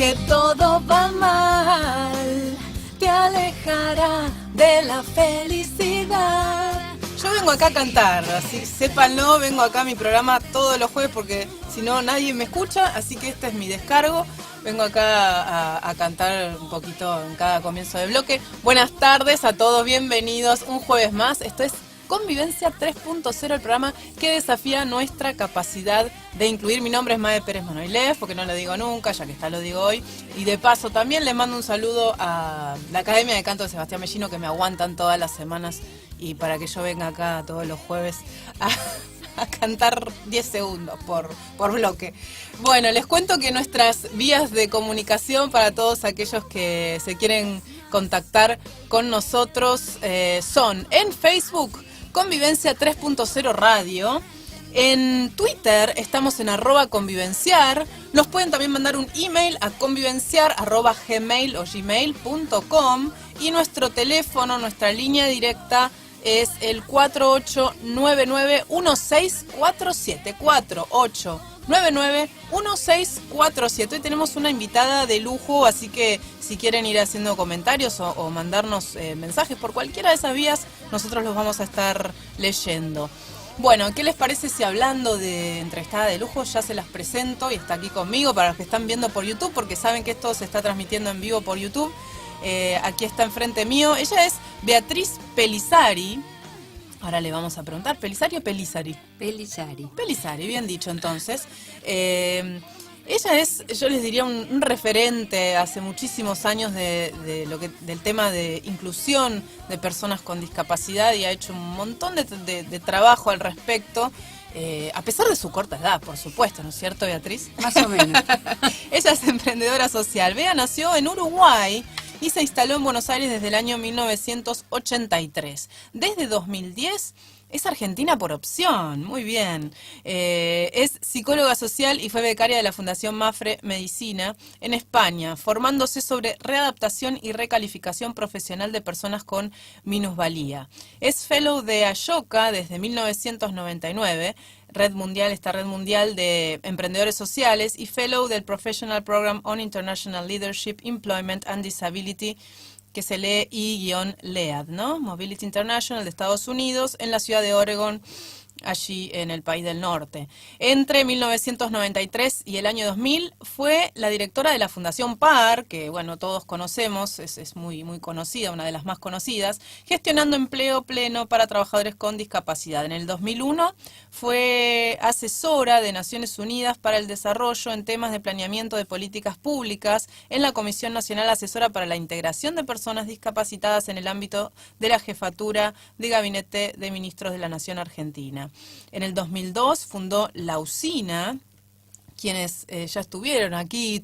que todo va mal, te alejará de la felicidad. Yo vengo acá a cantar, así sépanlo, vengo acá a mi programa todos los jueves porque si no nadie me escucha, así que este es mi descargo. Vengo acá a cantar un poquito en cada comienzo de bloque. Buenas tardes a todos, bienvenidos un jueves más. Esto es Convivencia 3.0, el programa que desafía nuestra capacidad de incluir. Mi nombre es Mae Pérez Manoilef, porque no lo digo nunca, ya que está lo digo hoy. Y de paso también le mando un saludo a la Academia de Canto de Sebastián Mellino, que me aguantan todas las semanas y para que yo venga acá todos los jueves a cantar 10 segundos por bloque. Bueno, les cuento que nuestras vías de comunicación para todos aquellos que se quieren contactar con nosotros son en Facebook, Convivencia 3.0 Radio. En Twitter estamos en @convivenciar. Nos pueden también mandar un email a convivenciar@gmail o gmail.com. Y nuestro teléfono, nuestra línea directa es el 4899-1647. 4899-1647. Hoy tenemos una invitada de lujo, así que si quieren ir haciendo comentarios o mandarnos mensajes por cualquiera de esas vías, nosotros los vamos a estar leyendo. Bueno, ¿qué les parece si hablando de entrevistada de lujo ya se las presento y está aquí conmigo para los que están viendo por YouTube, porque saben que esto se está transmitiendo en vivo por YouTube? Aquí está enfrente mío. Ella es Beatriz Pellizzari. Ahora le vamos a preguntar, ¿Pellizzari o Pellizzari? Pellizzari. Pellizzari, bien dicho entonces. Ella es, yo les diría, un referente hace muchísimos años del tema de inclusión de personas con discapacidad y ha hecho un montón de trabajo al respecto. A pesar de su corta edad, por supuesto, ¿no es cierto, Beatriz? Más o menos. Ella es emprendedora social. Bea nació en Uruguay y se instaló en Buenos Aires desde el año 1983. Desde 2010 es argentina por opción, muy bien. Es psicóloga social y fue becaria de la Fundación Mafre Medicina en España, formándose sobre readaptación y recalificación profesional de personas con minusvalía. Es fellow de Ashoka desde 1999, esta red mundial de emprendedores sociales, y fellow del Professional Program on International Leadership, Employment and Disability, que se lee I-LEAD, ¿no? Mobility International de Estados Unidos, en la ciudad de Oregon, allí en el país del norte. Entre 1993 y el año 2000 fue la directora de la Fundación PAR, que bueno, todos conocemos, es muy, muy conocida, una de las más conocidas, gestionando empleo pleno para trabajadores con discapacidad. En el 2001 fue asesora de Naciones Unidas para el Desarrollo en temas de planeamiento de políticas públicas en la Comisión Nacional Asesora para la Integración de Personas Discapacitadas en el ámbito de la Jefatura de Gabinete de Ministros de la Nación Argentina. En el 2002 fundó La Usina, quienes ya estuvieron aquí,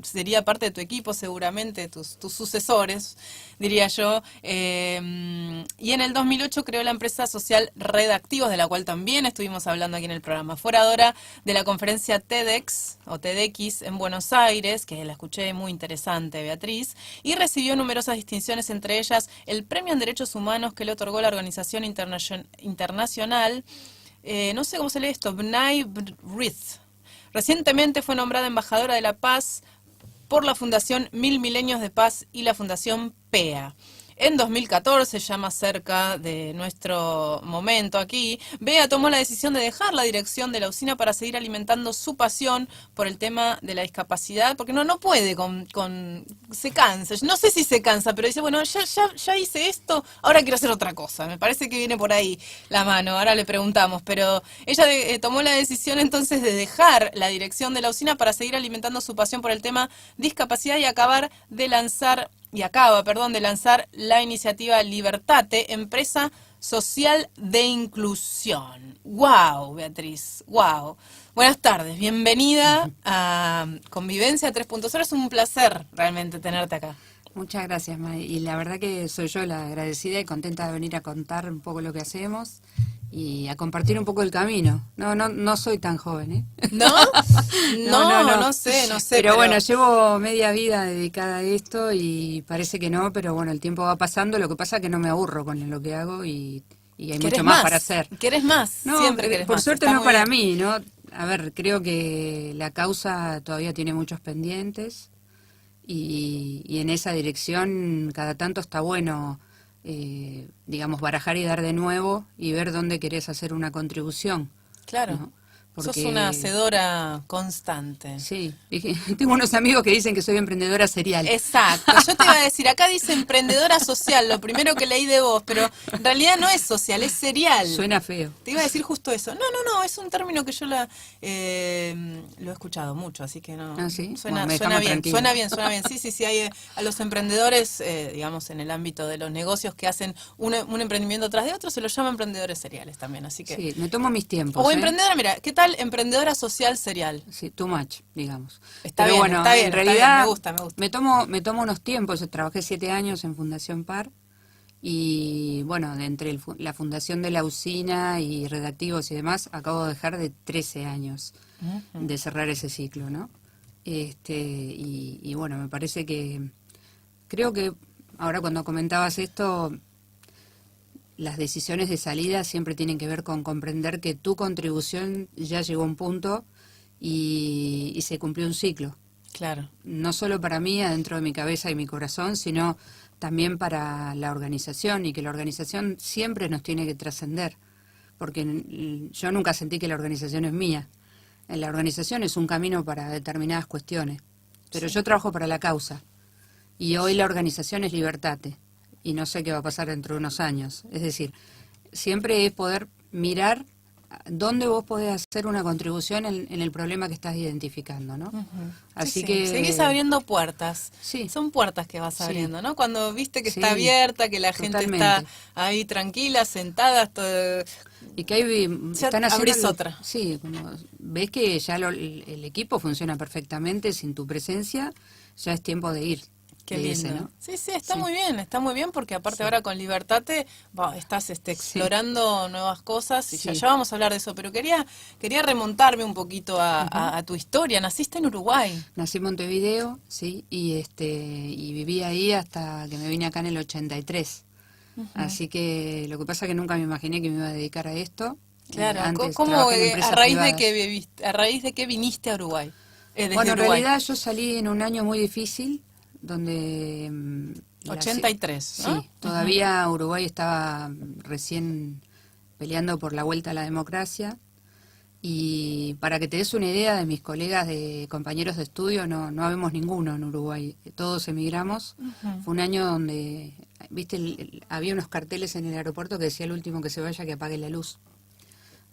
sería parte de tu equipo seguramente, tus sucesores, diría yo. Y en el 2008 creó la empresa social Redactivos, de la cual también estuvimos hablando aquí en el programa. Fue oradora de la conferencia TEDx en Buenos Aires, que la escuché, muy interesante, Beatriz, y recibió numerosas distinciones, entre ellas el Premio en Derechos Humanos que le otorgó la Organización Internacional, no sé cómo se lee esto, B'nai B'rith. Recientemente fue nombrada embajadora de la paz por la Fundación Mil Milenios de Paz y la Fundación PEA. En 2014, ya más cerca de nuestro momento aquí, Bea tomó la decisión de dejar la dirección de la usina para seguir alimentando su pasión por el tema de la discapacidad, porque no puede se cansa. No sé si se cansa, pero dice, bueno, ya hice esto, ahora quiero hacer otra cosa. Me parece que viene por ahí la mano, ahora le preguntamos, pero ella tomó la decisión entonces de dejar la dirección de la usina para seguir alimentando su pasión por el tema discapacidad y acaba de lanzar la iniciativa Libertate, empresa social de inclusión. ¡Wow, Beatriz! ¡Wow! Buenas tardes, bienvenida a Convivencia 3.0. Es un placer realmente tenerte acá. Muchas gracias, May. Y la verdad que soy yo la agradecida y contenta de venir a contar un poco lo que hacemos y a compartir un poco el camino. No soy tan joven, ¿eh? ¿No? No sé. Pero bueno, llevo media vida dedicada a esto y parece que no, pero bueno, el tiempo va pasando. Lo que pasa es que no me aburro con lo que hago y hay mucho más para hacer. ¿Querés más? No, siempre querés por más. suerte Está no muy para bien. mí, ¿no? a ver, creo que la causa todavía tiene muchos pendientes y en esa dirección cada tanto está bueno, digamos, barajar y dar de nuevo y ver dónde querés hacer una contribución, Claro. ¿no? Sos una Porque, hacedora constante. sí, tengo unos amigos que dicen que soy emprendedora serial. Exacto, yo te iba a decir, acá dice emprendedora social, lo primero que leí de vos, pero en realidad no es social, es serial. Suena feo. Te iba a decir justo eso. No, es un término que yo lo he escuchado mucho, así que no. ¿Ah, sí? Suena, Bueno, me suena deja más bien, tranquila. suena bien. Sí, hay a los emprendedores, digamos, en el ámbito de los negocios que hacen un emprendimiento tras de otro, se los llama emprendedores seriales también, así que. Sí, me tomo mis tiempos, O ¿eh? emprendedora, mira, ¿qué tal emprendedora social serial? Sí, too much, digamos. Está Pero bien, bueno, está bien, en está bien, realidad me gusta. me tomo unos tiempos. Yo trabajé 7 años en Fundación Par y bueno, entre la fundación de la usina y redactivos y demás, acabo de dejar de 13 años de cerrar ese ciclo, ¿no? Y bueno, me parece que creo que ahora cuando comentabas esto, las decisiones de salida siempre tienen que ver con comprender que tu contribución ya llegó a un punto y se cumplió un ciclo. Claro. No solo para mí, adentro de mi cabeza y mi corazón, sino también para la organización, y que la organización siempre nos tiene que trascender, porque yo nunca sentí que la organización es mía. La organización es un camino para determinadas cuestiones, pero Sí. yo trabajo para la causa, y hoy la organización es Libertate, y no sé qué va a pasar dentro de unos años. Es decir, siempre es poder mirar dónde vos podés hacer una contribución en el problema que estás identificando, ¿no? Ujú. Así Sí. que... Seguís abriendo puertas. Sí. Son puertas que vas Sí. abriendo, ¿no? Cuando viste que Sí, está abierta, que la gente está totalmente. ahí tranquila, sentada, Y que ahí ya están haciendo... abrís otra. Sí, como ves que ya el equipo funciona perfectamente sin tu presencia, ya es tiempo de ir. Qué de lindo. irse, ¿no? Sí, está Sí. muy bien porque aparte Sí. ahora con Libertate estás Sí. explorando nuevas cosas y Sí. ya vamos a hablar de eso, pero quería remontarme un poquito a tu historia. Naciste en Uruguay. Nací en Montevideo, sí, y viví ahí hasta que me vine acá en el 83. Así que lo que pasa es que nunca me imaginé que me iba a dedicar a esto. Claro, Antes ¿cómo, trabajé en a empresas raíz de privadas. qué viviste, a raíz de qué viniste a Uruguay? Desde Bueno, en Uruguay. realidad yo salí en un año muy difícil, donde... 83, ¿no? Sí, todavía Uruguay estaba recién peleando por la vuelta a la democracia. Y para que te des una idea de mis colegas, de compañeros de estudio, no habemos ninguno en Uruguay. Todos emigramos. Fue un año donde, viste, había unos carteles en el aeropuerto que decía el último que se vaya que apague la luz.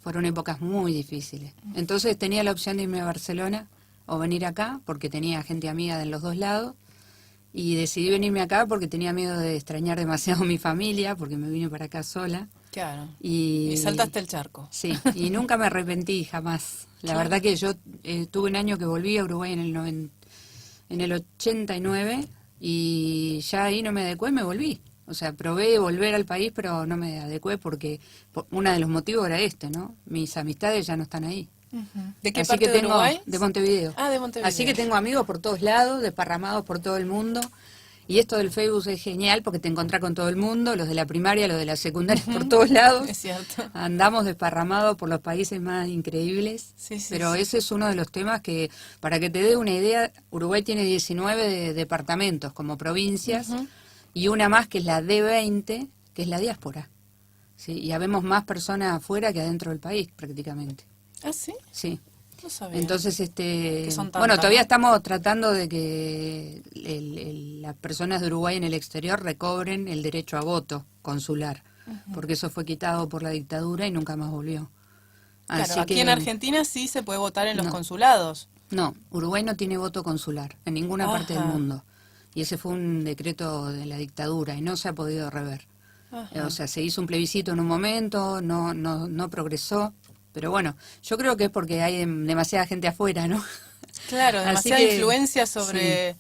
Fueron épocas muy difíciles. Entonces tenía la opción de irme a Barcelona o venir acá, porque tenía gente amiga de los dos lados. Y decidí venirme acá porque tenía miedo de extrañar demasiado a mi familia, porque me vine para acá sola. Claro. Y saltaste el charco. Sí, y nunca me arrepentí, jamás. La Claro. verdad que yo tuve un año que volví a Uruguay en el 89 y ya ahí no me adecué y me volví. O sea, probé volver al país, pero no me adecué porque uno de los motivos era este, ¿no? Mis amistades ya no están ahí. ¿De qué Así parte que de tengo Uruguay? de Montevideo. Ah, de Montevideo. Así que tengo amigos por todos lados, desparramados por todo el mundo. Y esto del Facebook es genial porque te encontrás con todo el mundo, los de la primaria, los de la secundaria, por todos lados. Es cierto. Andamos desparramados por los países más increíbles. Sí, pero sí. ese es uno de los temas que, para que te dé una idea, Uruguay tiene 19 departamentos como provincias y una más que es la D20, que es la diáspora. ¿Sí? Y habemos más personas afuera que adentro del país prácticamente. ¿Ah, sí? Sí. No sabía. Entonces, son tantas, bueno, todavía ¿no? estamos tratando de que las personas de Uruguay en el exterior recobren el derecho a voto consular, porque eso fue quitado por la dictadura y nunca más volvió. Claro, Así aquí que, en Argentina sí se puede votar en los No. consulados. no, Uruguay no tiene voto consular en ninguna parte del Ajá. mundo. Y ese fue un decreto de la dictadura y no se ha podido rever. Ajá. O sea, se hizo un plebiscito en un momento, no progresó. Pero bueno, yo creo que es porque hay demasiada gente afuera, ¿no? Claro, Así demasiada que, influencia sobre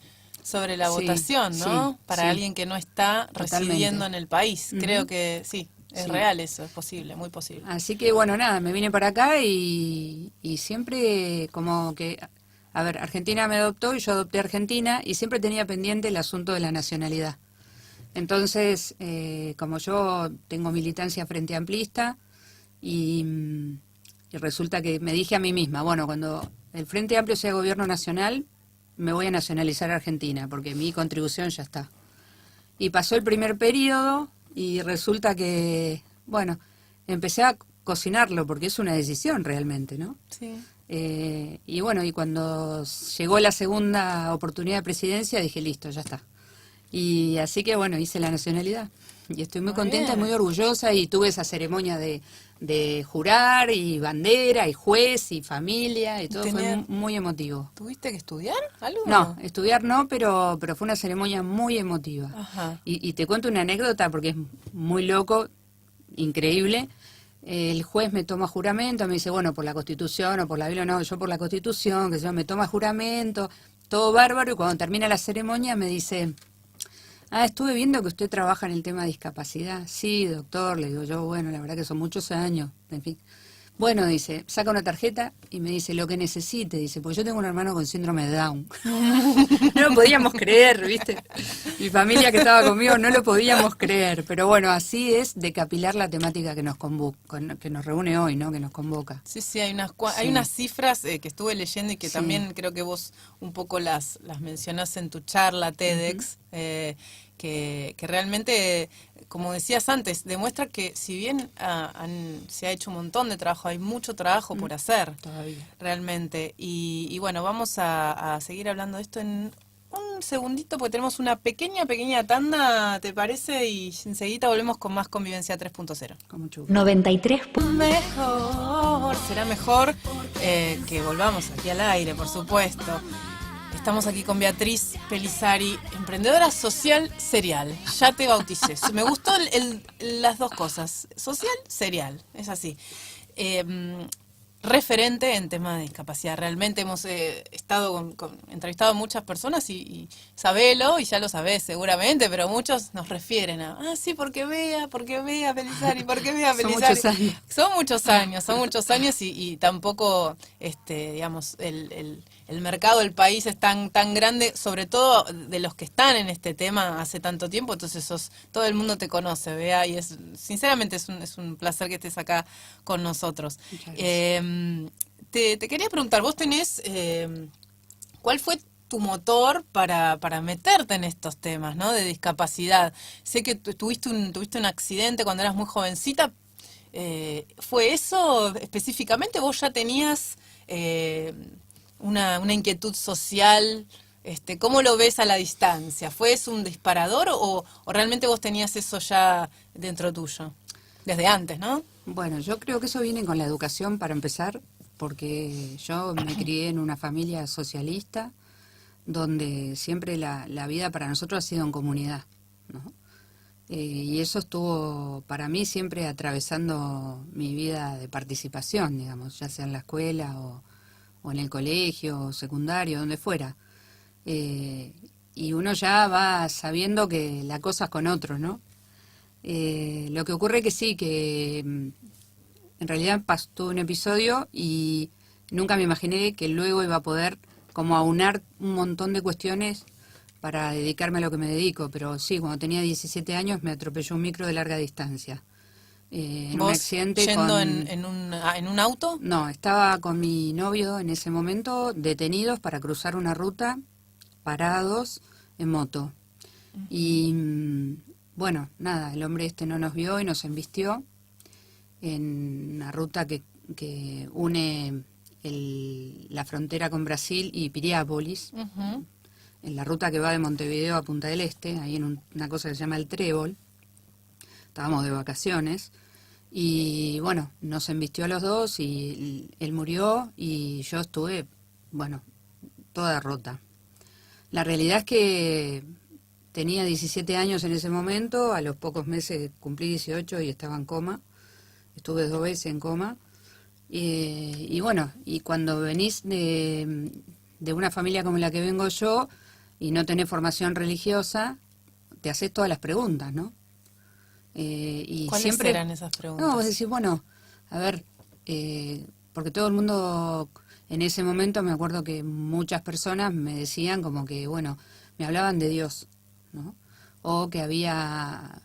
la Sí, votación, ¿no? sí, Para sí. alguien que no está Totalmente. residiendo en el país. Creo Ujú. que sí, es Sí. real eso, es posible, muy posible. Así que bueno, nada, me vine para acá y siempre como que, a ver, Argentina me adoptó y yo adopté a Argentina y siempre tenía pendiente el asunto de la nacionalidad. Entonces, como yo tengo militancia frente amplista y Y resulta que me dije a mí misma, bueno, cuando el Frente Amplio sea gobierno nacional, me voy a nacionalizar Argentina, porque mi contribución ya está. Y pasó el primer periodo y resulta que, bueno, empecé a cocinarlo, porque es una decisión realmente, ¿no? Sí. Y bueno, y cuando llegó la segunda oportunidad de presidencia, dije, listo, ya está. Y así que, bueno, hice la nacionalidad. Y estoy muy contenta y muy orgullosa, y tuve esa ceremonia de jurar, y bandera, y juez, y familia, y todo fue muy emotivo. ¿Tuviste que estudiar algo? No, estudiar no, pero fue una ceremonia muy emotiva. Ajá. Y te cuento una anécdota porque es muy loco, increíble. El juez me toma juramento, me dice, bueno, por la Constitución o por la Biblia, no, yo por la Constitución, que yo me toma juramento, todo bárbaro, y cuando termina la ceremonia me dice, estuve viendo que usted trabaja en el tema de discapacidad. Sí, doctor, le digo yo, bueno, la verdad que son muchos años, en fin. Bueno, dice, saca una tarjeta y me dice, lo que necesite, dice, porque yo tengo un hermano con síndrome de Down. No lo podíamos creer, ¿viste? Mi familia que estaba conmigo no lo podíamos creer, pero bueno, así es de capilar la temática que nos que nos reúne hoy, ¿no? Que nos convoca. Sí, sí, hay unas cifras que estuve leyendo y que también creo que vos un poco las mencionás en tu charla TEDx, que realmente, como decías antes, demuestra que si bien se ha hecho un montón de trabajo, hay mucho trabajo por hacer Todavía. realmente. Y bueno, vamos a seguir hablando de esto en un segundito, porque tenemos una pequeña tanda, ¿te parece? Y enseguida volvemos con más Convivencia 3.0. Con mucho gusto. 93. Será mejor que volvamos aquí al aire, por supuesto. Estamos aquí con Beatriz Pellizzari, emprendedora social serial. Ya te bauticé. Me gustó las dos cosas. Social, serial. Es así. Referente en tema de discapacidad. Realmente hemos entrevistado a muchas personas y sabelo, y ya lo sabés seguramente, pero muchos nos refieren sí, porque vea Pellizzari, porque vea Pellizzari. Son muchos años y tampoco, digamos, el mercado del país es tan grande, sobre todo de los que están en este tema hace tanto tiempo, entonces todo el mundo te conoce, Bea, y sinceramente es un placer que estés acá con nosotros. Te quería preguntar, vos tenés, ¿cuál fue tu motor para meterte en estos temas, ¿no? De discapacidad? Sé que tuviste un accidente cuando eras muy jovencita. ¿Fue eso específicamente? ¿Vos ya tenías una inquietud social? ¿Cómo lo ves a la distancia? ¿Fue eso un disparador o realmente vos tenías eso ya dentro tuyo? Desde antes, ¿no? Bueno, yo creo que eso viene con la educación para empezar, porque yo me crié en una familia socialista donde siempre la vida para nosotros ha sido en comunidad, ¿no? Y eso estuvo para mí siempre atravesando mi vida de participación, digamos, ya sea en la escuela o en el colegio, secundario, donde fuera. Y uno ya va sabiendo que la cosa es con otro, ¿no? Lo que ocurre que sí, que en realidad tuve un episodio y nunca me imaginé que luego iba a poder como aunar un montón de cuestiones para dedicarme a lo que me dedico, pero sí, cuando tenía 17 años me atropelló un micro de larga distancia. En un accidente yendo en un auto? No, estaba con mi novio en ese momento, detenidos para cruzar una ruta, parados, en moto. Y bueno, nada, el hombre no nos vio y nos embistió en una ruta que une la frontera con Brasil y Piriápolis, en la ruta que va de Montevideo a Punta del Este, ahí en una cosa que se llama el Trébol. Estábamos de vacaciones y bueno, nos embistió a los dos y él murió y yo estuve, bueno, toda rota. La realidad es que tenía 17 años en ese momento, a los pocos meses cumplí 18 y estaba en coma, estuve 2 veces en coma. Y bueno, y cuando venís de una familia como la que vengo yo y no tenés formación religiosa, te haces todas las preguntas, ¿no? Y ¿cuáles siempre eran esas preguntas? No, vos decís, bueno, a ver, porque todo el mundo en ese momento, me acuerdo que muchas personas me decían como que, bueno, me hablaban de Dios, ¿no? O que había,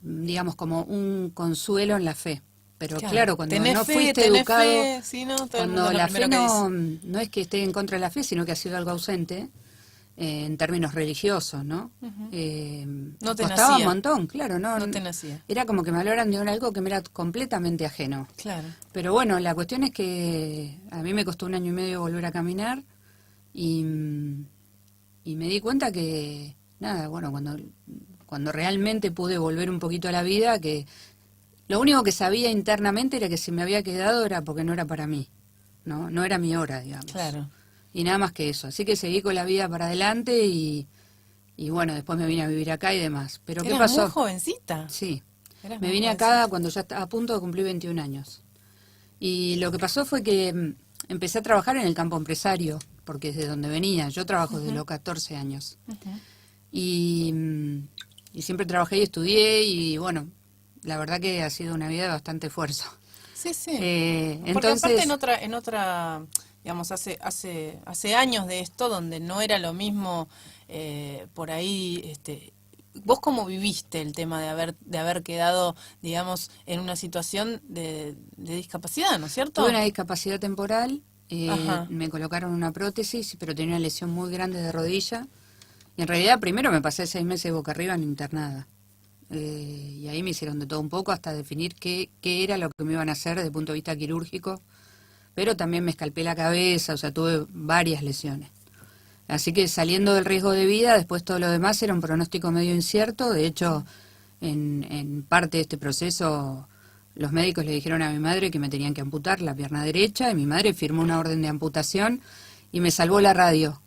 digamos, como un consuelo en la fe. Pero claro, cuando tenés no fe, fuiste tenés educado, fe, sí, ¿no? Todo el mundo cuando es lo la fe primero que dice. no es que esté en contra de la fe, sino que ha sido algo ausente, en términos religiosos, ¿no? Ujú. Eh, No te costaba un nacía, montón, claro, ¿no? no te nacía. Era como que me hablaran de algo que me era completamente ajeno. Claro. Pero bueno, la cuestión es que a mí me costó 1 año y medio volver a caminar y, y me di cuenta que, nada, bueno, cuando realmente pude volver un poquito a la vida, que lo único que sabía internamente era que si me había quedado era porque no era para mí, ¿no? No era mi hora, digamos. Claro. Y nada más que eso. Así que seguí con la vida para adelante y bueno, después me vine a vivir acá y demás. Pero ¿qué Eras muy pasó? jovencita. Sí, Eras me muy vine jovencita. acá cuando ya estaba a punto de cumplir 21 años. Y lo que pasó fue que empecé a trabajar en el campo empresario, porque es de donde venía. Yo trabajo desde los 14 años. Ujú. Y siempre trabajé y estudié y bueno, la verdad que ha sido una vida de bastante esfuerzo. Sí, sí. Porque aparte Entonces, digamos, hace años de esto, donde no era lo mismo por ahí, vos cómo viviste el tema de haber quedado, digamos, en una situación de discapacidad, ¿no es tuve cierto? una discapacidad temporal, Ajá. me colocaron una prótesis, pero tenía una lesión muy grande de rodilla. Y en realidad primero me pasé 6 meses boca arriba en internada. Y ahí me hicieron de todo un poco hasta definir qué era lo que me iban a hacer desde el punto de vista quirúrgico. Pero también me escalpé la cabeza, o sea, tuve varias lesiones. Así que saliendo del riesgo de vida, después todo lo demás era un pronóstico medio incierto. De hecho, en parte de este proceso, los médicos le dijeron a mi madre que me tenían que amputar la pierna derecha y mi madre firmó una orden de amputación y me salvó la radio,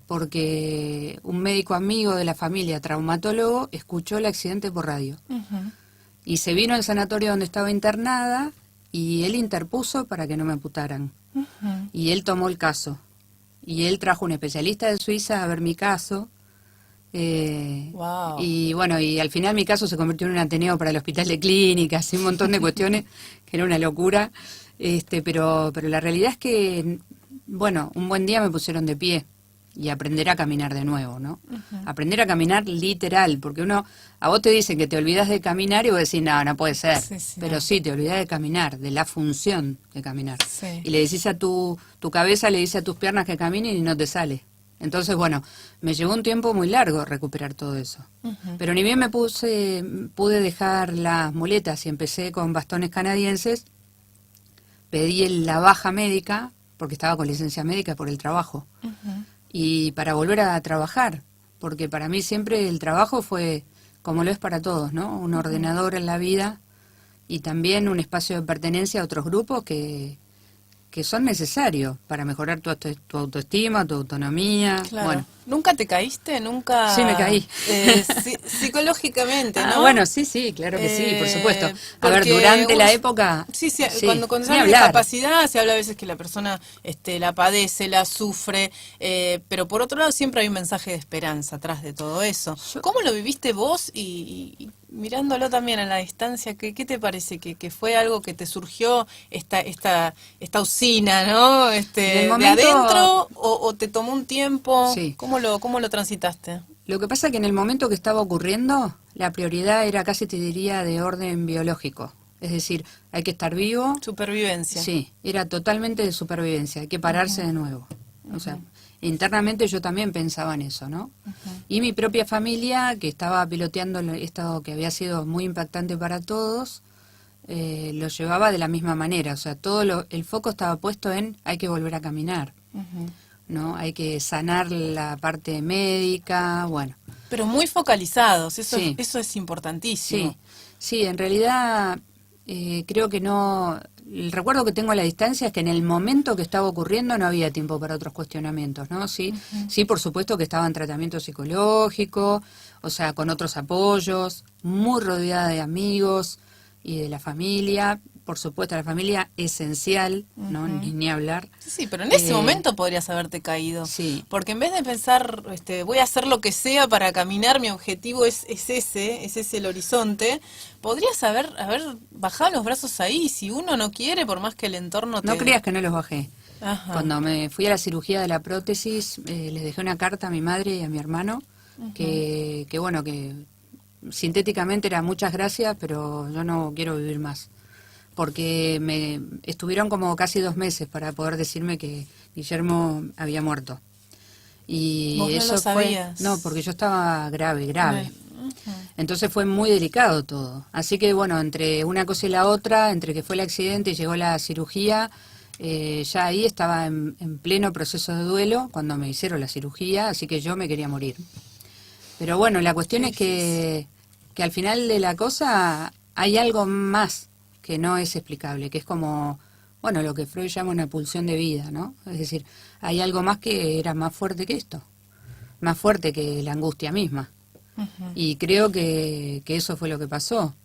porque un médico amigo de la familia, traumatólogo, escuchó el accidente por radio. Ujú. Y se vino al sanatorio donde estaba internada y él interpuso para que no me amputaran. Ujú. Y él tomó el caso. Y él trajo un especialista de Suiza a ver mi caso. Wow. Y bueno, y al final mi caso se convirtió en un ateneo para el hospital de clínicas y un montón de cuestiones que era una locura. Pero la realidad es que, bueno, un buen día me pusieron de pie y aprender a caminar de nuevo, ¿no? Aprender a caminar literal, porque a vos te dicen que te olvidas de caminar y vos decís, no, no puede ser. Sí, sí. Pero sí, te olvidas de caminar, de la función de caminar. Sí. Y le decís a tu cabeza, le dice a tus piernas que caminen y no te sale. Entonces, bueno, me llevó un tiempo muy largo recuperar todo eso. Ujú. Pero ni bien pude dejar las muletas y empecé con bastones canadienses, pedí la baja médica, porque estaba con licencia médica por el trabajo, Ujú. y para volver a trabajar, porque para mí siempre el trabajo fue, como lo es para todos, ¿no? Un ordenador en la vida y también un espacio de pertenencia a otros grupos que son necesarios para mejorar tu autoestima, tu autonomía. Claro. Bueno, ¿Nunca te caíste? sí me ¿Nunca? caí. Psicológicamente, Ah, ¿no? bueno, sí, claro que sí, por supuesto. A ver, Porque durante la época, sí, sí, sí, cuando se ni habla de hablar. discapacidad, se habla a veces que la persona la padece, la sufre, pero por otro lado siempre hay un mensaje de esperanza atrás de todo eso. Yo, ¿Cómo lo viviste vos y mirándolo también a la distancia, qué te parece? ¿Que fue algo que te surgió esta usina, ¿no? en el De momento, adentro o te tomó un tiempo? sí. ¿Cómo lo transitaste? Lo que pasa es que en el momento que estaba ocurriendo, la prioridad era casi te diría de orden biológico. Es decir, hay que estar vivo. Supervivencia. Sí, era totalmente de supervivencia, hay que pararse de nuevo. O sea, internamente yo también pensaba en eso, ¿no? Y mi propia familia, que estaba piloteando esto que había sido muy impactante para todos, lo llevaba de la misma manera. O sea, el foco estaba puesto en hay que volver a caminar, Ujú. ¿no? Hay que sanar la parte médica, bueno. Pero muy focalizados, Sí, eso es importantísimo. sí, en realidad creo que no. El recuerdo que tengo a la distancia es que en el momento que estaba ocurriendo no había tiempo para otros cuestionamientos, ¿no? Sí, sí, por supuesto que estaba en tratamiento psicológico, o sea, con otros apoyos, muy rodeada de amigos y de la familia, por supuesto la familia esencial, ¿no? Ni hablar. Sí, sí, pero en ese Eh, momento podrías haberte caído. sí, Porque en vez de pensar, voy a hacer lo que sea para caminar, mi objetivo es ese el horizonte, podrías haber bajado los brazos ahí. Si uno no quiere, por más que el entorno no creas que no los bajé. Ajá. Cuando me fui a la cirugía de la prótesis, les dejé una carta a mi madre y a mi hermano, que bueno, que sintéticamente era muchas gracias, pero yo no quiero vivir más. porque me estuvieron como casi 2 meses para poder decirme que Guillermo había muerto. Y ¿Vos no eso lo sabías? no, porque yo estaba grave. Ujú. Entonces fue muy delicado todo. Así que bueno, entre una cosa y la otra, entre que fue el accidente y llegó la cirugía, ya ahí estaba en pleno proceso de duelo cuando me hicieron la cirugía, así que yo me quería morir. Pero bueno, la cuestión Qué es difícil. que al final de la cosa hay algo más que no es explicable, que es como, bueno, lo que Freud llama una pulsión de vida, ¿no? Es decir, hay algo más que era más fuerte que esto, más fuerte que la angustia misma. Ujú. Y creo que eso fue lo que pasó.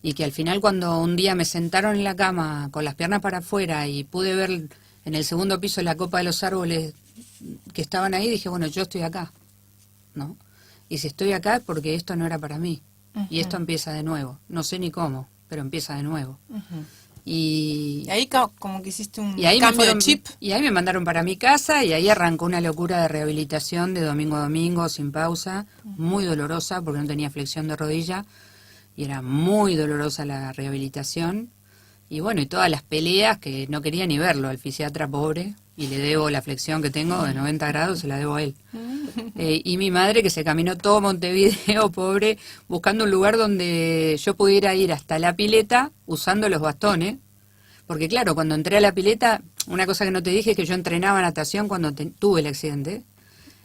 Y que al final cuando un día me sentaron en la cama con las piernas para afuera y pude ver en el segundo piso la copa de los árboles que estaban ahí, dije, bueno, yo estoy acá, ¿no? Y si estoy acá es porque esto no era para mí. Y esto Ujú. empieza de nuevo. No sé ni cómo, pero empieza de nuevo. Ujú. Y, Y ahí como que hiciste y un ahí cambio de chip. y ahí me mandaron para mi casa y ahí arrancó una locura de rehabilitación de domingo a domingo, sin pausa, muy dolorosa porque no tenía flexión de rodilla y era muy dolorosa la rehabilitación. Y bueno, y todas las peleas que no quería ni verlo al fisiatra pobre, y le debo la flexión que tengo de 90 grados, se la debo a él. Y mi madre que se caminó todo Montevideo, pobre, buscando un lugar donde yo pudiera ir hasta la pileta usando los bastones. Porque claro, cuando entré a la pileta, una cosa que no te dije es que yo entrenaba natación cuando tuve el accidente.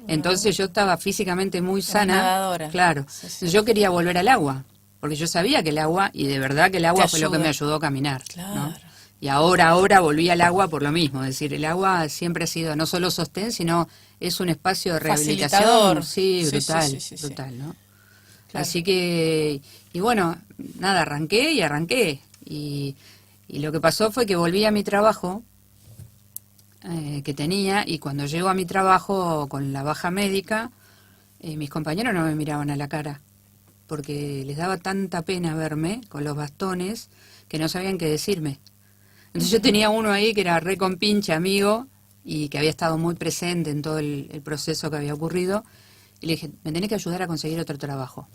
Entonces yo estaba físicamente muy Eras sana, nadadora. claro. Sí, sí. Entonces yo quería volver al agua, porque yo sabía que el agua, y de verdad que el Te agua fue lo que me ayuda. ayudó a caminar, ¿no? Claro. Y ahora volví al agua por lo mismo, es decir, el agua siempre ha sido no solo sostén, sino es un espacio de rehabilitación, Facilitador. sí, Sí, sí, brutal, sí, sí, sí. brutal, ¿no? Claro. Así que, y bueno, nada, arranqué. Y lo que pasó fue que volví a mi trabajo que tenía y cuando llego a mi trabajo con la baja médica, mis compañeros no me miraban a la cara porque les daba tanta pena verme con los bastones que no sabían qué decirme. Entonces yo tenía uno ahí que era re compinche amigo y que había estado muy presente en todo el proceso que había ocurrido y le dije, me tenés que ayudar a conseguir otro trabajo.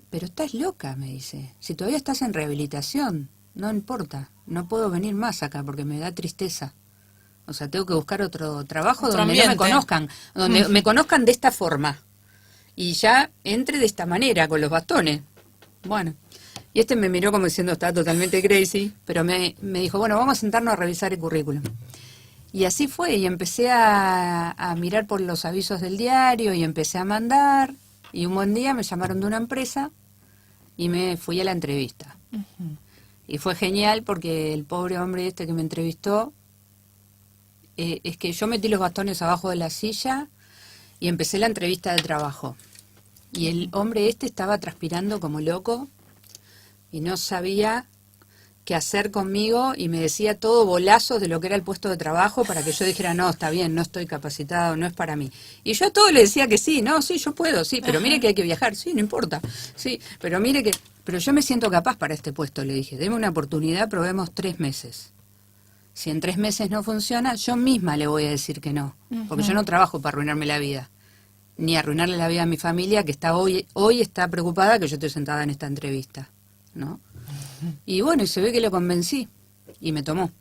Pero estás loca, me dice, si todavía estás en rehabilitación, no importa, no puedo venir más acá porque me da tristeza. O sea, tengo que buscar otro trabajo Otro donde no me ambiente. conozcan, donde me conozcan de esta forma. Y ya entre de esta manera, con los bastones. Bueno, y este me miró como diciendo, está totalmente crazy, pero me dijo, bueno, vamos a sentarnos a revisar el currículum. Y así fue, y empecé a mirar por los avisos del diario y empecé a mandar. Y un buen día me llamaron de una empresa y me fui a la entrevista. Ujú. Y fue genial porque el pobre hombre este que me entrevistó, es que yo metí los bastones abajo de la silla y empecé la entrevista de trabajo. Y el hombre este estaba transpirando como loco y no sabía qué hacer conmigo y me decía todo bolazos de lo que era el puesto de trabajo para que yo dijera, no, está bien, no estoy capacitado, no es para mí. Y yo a todo le decía que sí, no, sí, yo puedo, sí, pero mire que hay que viajar, sí, no importa, sí, pero mire que, pero yo me siento capaz para este puesto, le dije, deme una oportunidad, probemos 3 meses. Si en 3 meses no funciona, yo misma le voy a decir que no, porque yo no trabajo para arruinarme la vida, ni arruinarle la vida a mi familia que está hoy está preocupada que yo estoy sentada en esta entrevista, ¿no? Y bueno, y se ve que lo convencí y me tomó.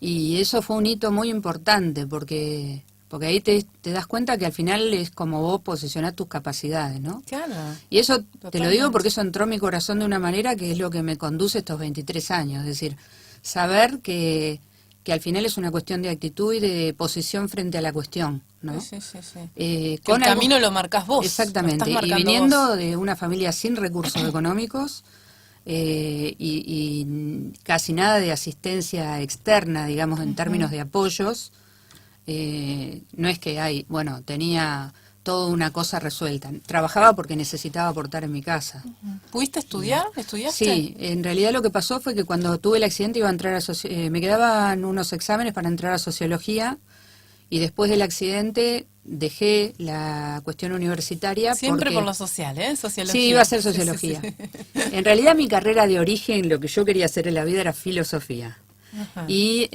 Y eso fue un hito muy importante porque ahí te das cuenta que al final es como vos posicionás tus capacidades, ¿no? Claro. Y eso te lo Totalmente. digo porque eso entró en mi corazón de una manera que es lo que me conduce estos 23 años. Es decir, saber que al final es una cuestión de actitud y de posición frente a la cuestión, ¿no? Sí, sí, sí. Eh, Que el con algo- camino lo marcas vos. Lo Exactamente, estás y marcando viniendo vos. de una familia sin recursos económicos y casi nada de asistencia externa, digamos, en términos de apoyos, no es que bueno, tenía toda una cosa resuelta. Trabajaba porque necesitaba aportar en mi casa. ¿Pudiste estudiar? ¿Estudiaste? Sí, en realidad lo que pasó fue que cuando tuve el accidente iba a entrar a me quedaban unos exámenes para entrar a sociología y después del accidente dejé la cuestión universitaria Siempre porque por lo social, ¿eh? Sociología. sí, iba a ser Sí, sí, sociología. sí. En realidad mi carrera de origen, lo que yo quería hacer en la vida era filosofía. Ajá. Y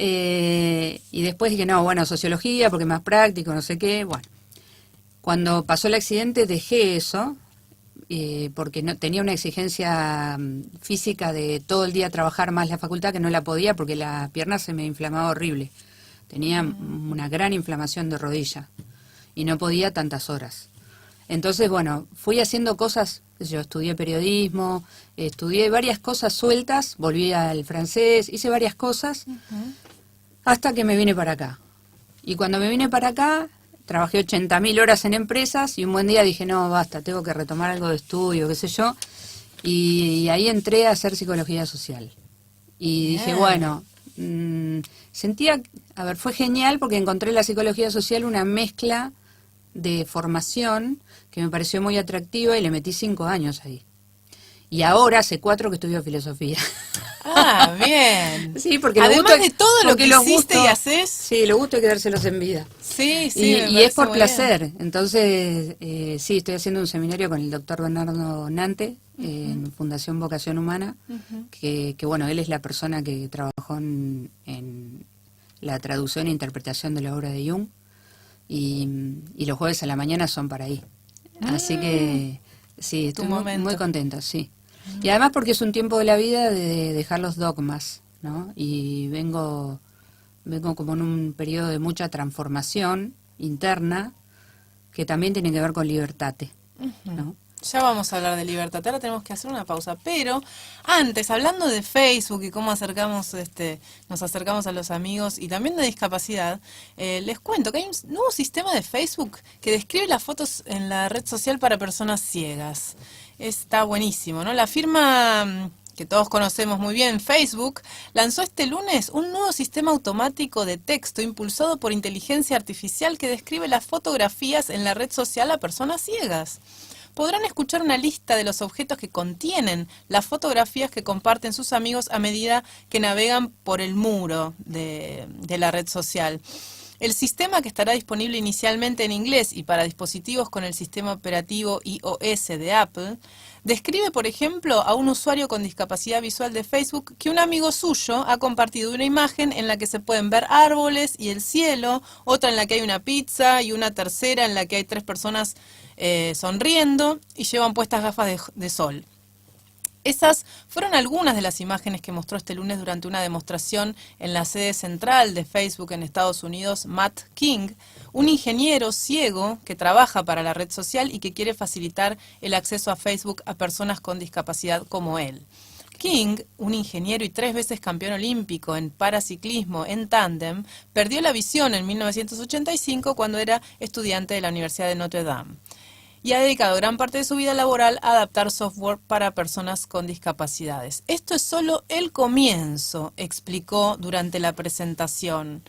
después dije, no, bueno, sociología porque es más práctico, no sé qué. Bueno, cuando pasó el accidente dejé eso, porque no tenía una exigencia física de todo el día trabajar más la facultad, que no la podía porque la pierna se me inflamaba horrible. Tenía una gran inflamación de rodilla y no podía tantas horas. Entonces, bueno, fui haciendo cosas, yo estudié periodismo, estudié varias cosas sueltas, volví al francés, hice varias cosas, hasta que me vine para acá. Y cuando me vine para acá, trabajé 80.000 horas en empresas y un buen día dije, no, basta, tengo que retomar algo de estudio, qué sé yo. Y ahí entré a hacer psicología social. Y dije, bueno, sentía, a ver, fue genial porque encontré en la psicología social una mezcla de formación que me pareció muy atractiva y le metí 5 años ahí. Y ahora hace 4 que estudio filosofía. Ah, bien. Sí, porque además de todo lo que los hiciste gustos, y haces. Sí, los gustos hay que dárselos en vida. Sí, sí. Y es por placer. Entonces, sí, estoy haciendo un seminario con el doctor Bernardo Nante en Fundación Vocación Humana, que bueno, él es la persona que trabajó en la traducción e interpretación de la obra de Jung. Y los jueves a la mañana son para ahí. Así que sí, estoy muy contenta, sí. Y además porque es un tiempo de la vida de dejar los dogmas, ¿no? Y vengo como en un periodo de mucha transformación interna que también tiene que ver con libertate, ¿no? Ya vamos a hablar de libertad, ahora tenemos que hacer una pausa, pero antes, hablando de Facebook y cómo nos acercamos a los amigos y también de discapacidad, les cuento que hay un nuevo sistema de Facebook que describe las fotos en la red social para personas ciegas. Está buenísimo, ¿no? La firma que todos conocemos muy bien, Facebook, lanzó este lunes un nuevo sistema automático de texto impulsado por inteligencia artificial que describe las fotografías en la red social a personas ciegas. Podrán escuchar una lista de los objetos que contienen las fotografías que comparten sus amigos a medida que navegan por el muro de la red social. El sistema, que estará disponible inicialmente en inglés y para dispositivos con el sistema operativo iOS de Apple, describe, por ejemplo, a un usuario con discapacidad visual de Facebook que un amigo suyo ha compartido una imagen en la que se pueden ver árboles y el cielo, otra en la que hay una pizza y una tercera en la que hay 3 personas sonriendo y llevan puestas gafas de sol. Esas fueron algunas de las imágenes que mostró este lunes durante una demostración en la sede central de Facebook en Estados Unidos, Matt King, un ingeniero ciego que trabaja para la red social y que quiere facilitar el acceso a Facebook a personas con discapacidad como él. King, un ingeniero y 3 veces campeón olímpico en paraciclismo en tándem, perdió la visión en 1985 cuando era estudiante de la Universidad de Notre Dame. Y ha dedicado gran parte de su vida laboral a adaptar software para personas con discapacidades. Esto es solo el comienzo, explicó durante la presentación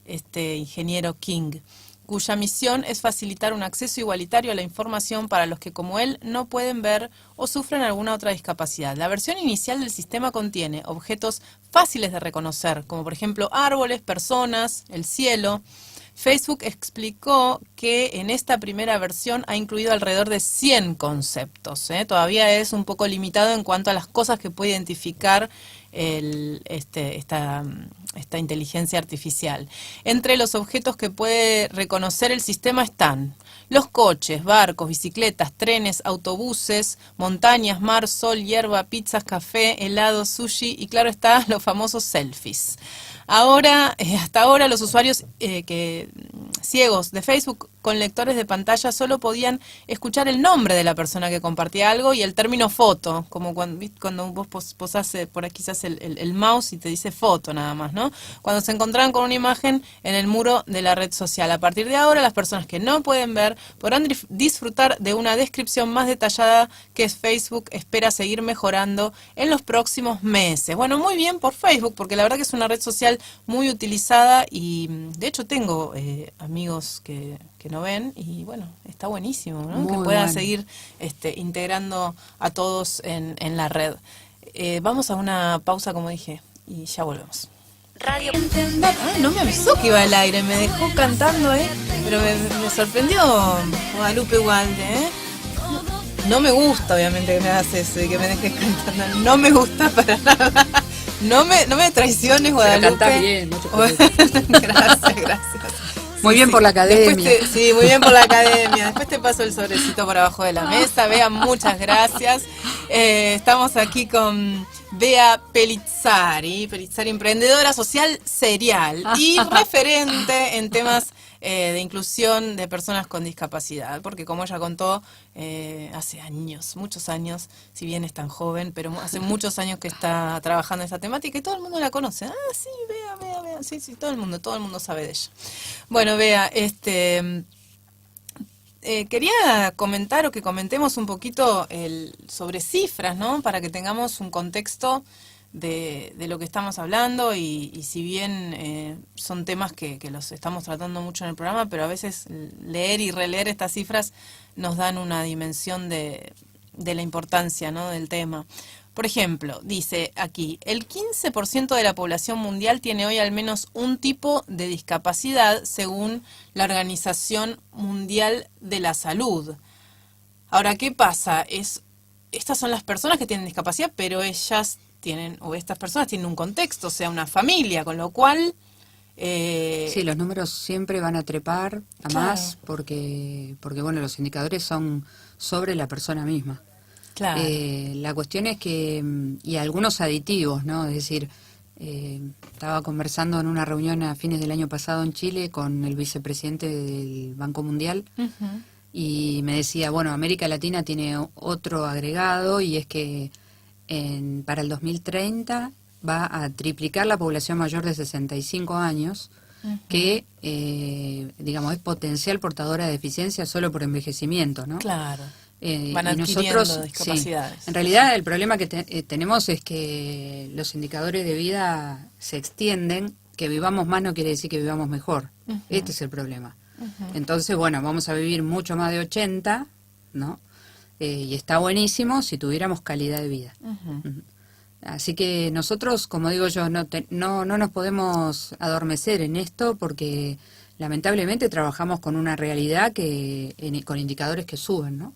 este ingeniero King, cuya misión es facilitar un acceso igualitario a la información para los que, como él, no pueden ver o sufren alguna otra discapacidad. La versión inicial del sistema contiene objetos fáciles de reconocer, como por ejemplo árboles, personas, el cielo. Facebook explicó que en esta primera versión ha incluido alrededor de 100 conceptos. Todavía es un poco limitado en cuanto a las cosas que puede identificar esta inteligencia artificial. Entre los objetos que puede reconocer el sistema están los coches, barcos, bicicletas, trenes, autobuses, montañas, mar, sol, hierba, pizzas, café, helado, sushi y, claro está, los famosos selfies. Hasta ahora los usuarios ciegos de Facebook con lectores de pantalla solo podían escuchar el nombre de la persona que compartía algo y el término foto, como cuando vos posás por aquí quizás el mouse y te dice foto nada más, ¿no? Cuando se encontraban con una imagen en el muro de la red social. A partir de ahora, las personas que no pueden ver podrán disfrutar de una descripción más detallada que Facebook espera seguir mejorando en los próximos meses. Bueno, muy bien por Facebook, porque la verdad que es una red social muy utilizada y de hecho tengo amigos que no ven y bueno, está buenísimo, ¿no? Que puedan seguir integrando a todos en la red. Vamos a una pausa, como dije, y ya volvemos. Radio. No me avisó que iba al aire, me dejó cantando, pero me sorprendió Guadalupe Walde, No me gusta, obviamente, que me hagas eso y que me dejes cantando. No me gusta para nada. No me traiciones, Guadalupe. Pero cantás bien, mucho. Gracias. Muy bien por la academia. Sí, muy bien por la academia. Después te paso el sobrecito por abajo de la mesa. Bea, muchas gracias. Estamos aquí con Bea Pellizzari, emprendedora social serial y referente en temas de inclusión de personas con discapacidad, porque como ella contó, hace años, muchos años, si bien es tan joven, pero hace muchos años que está trabajando en esta temática y todo el mundo la conoce. Ah, sí, Bea, sí, todo el mundo sabe de ella. Bueno, Bea, quería comentar o que comentemos un poquito sobre cifras, ¿no? Para que tengamos un contexto de lo que estamos hablando y si bien son temas que los estamos tratando mucho en el programa, pero a veces leer y releer estas cifras nos dan una dimensión de la importancia, ¿no? Del tema. Por ejemplo, dice aquí, el 15% de la población mundial tiene hoy al menos un tipo de discapacidad según la Organización Mundial de la Salud. Ahora, ¿qué pasa? Estas son las personas que tienen discapacidad, pero ellas tienen, o estas personas tienen un contexto, o sea, una familia, con lo cual... Sí, los números siempre van a trepar a más porque bueno, los indicadores son sobre la persona misma. Claro. La cuestión es que, y algunos aditivos, ¿no? Es decir, estaba conversando en una reunión a fines del año pasado en Chile con el vicepresidente del Banco Mundial y me decía, bueno, América Latina tiene otro agregado y es que para el 2030 va a triplicar la población mayor de 65 años que, digamos, es potencial portadora de deficiencia solo por envejecimiento, ¿no? Claro. Van adquiriendo discapacidades. Sí. En realidad el problema que tenemos es que los indicadores de vida se extienden, que vivamos más no quiere decir que vivamos mejor. Este es el problema. Entonces, bueno, vamos a vivir mucho más de 80, ¿no? Y está buenísimo si tuviéramos calidad de vida. Así que nosotros, como digo yo, no nos podemos adormecer en esto porque lamentablemente trabajamos con una realidad con indicadores que suben, ¿no?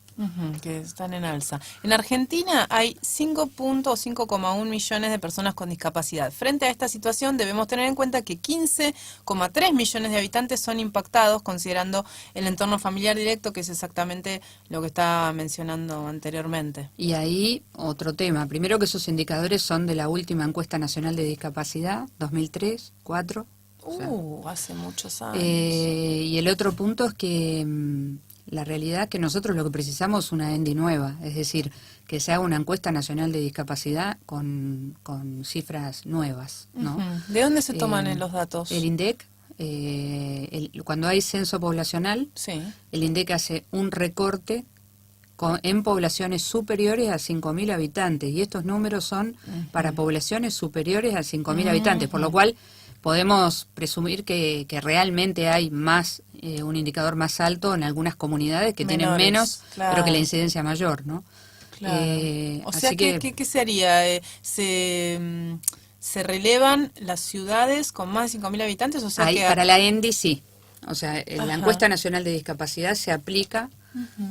Que están en alza. En Argentina hay 5.1 millones de personas con discapacidad. Frente a esta situación debemos tener en cuenta que 15,3 millones de habitantes son impactados considerando el entorno familiar directo, que es exactamente lo que estaba mencionando anteriormente. Y ahí otro tema. Primero que esos indicadores son de la última encuesta nacional de discapacidad, 2003, 2004. Hace muchos años. Y el otro punto es que la realidad es que nosotros lo que precisamos es una ENDI nueva, es decir, que se haga una encuesta nacional de discapacidad con cifras nuevas, ¿no? ¿De dónde se toman los datos? El INDEC, cuando hay censo poblacional, el INDEC hace un recorte en poblaciones superiores a 5.000 habitantes, y estos números son para poblaciones superiores a 5.000 habitantes, por lo cual podemos presumir que realmente hay más un indicador más alto en algunas comunidades que tienen menos, pero que la incidencia mayor, ¿no? Claro. O sea, ¿qué se haría? ¿Se relevan las ciudades con más de 5.000 habitantes? O sea, para la ENDI sí. O sea, la encuesta nacional de discapacidad se aplica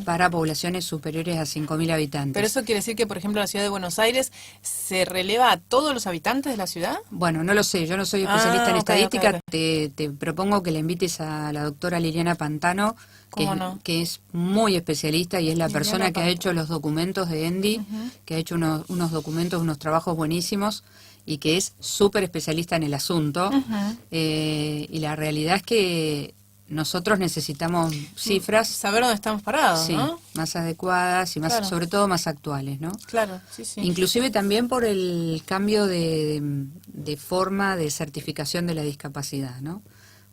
para poblaciones superiores a 5.000 habitantes. ¿Pero eso quiere decir que, por ejemplo, la ciudad de Buenos Aires se releva a todos los habitantes de la ciudad? Bueno, no lo sé, yo no soy especialista en estadística. Te propongo que le invites a la doctora Liliana Pantano, que es muy especialista y es la persona que ha hecho los documentos de ENDI, que ha hecho unos documentos, unos trabajos buenísimos y que es súper especialista en el asunto. Y la realidad es que nosotros necesitamos cifras, saber dónde estamos parados, ¿no? Más adecuadas y más, sobre todo más actuales, ¿no? Claro, sí. Inclusive también por el cambio de forma de certificación de la discapacidad, ¿no?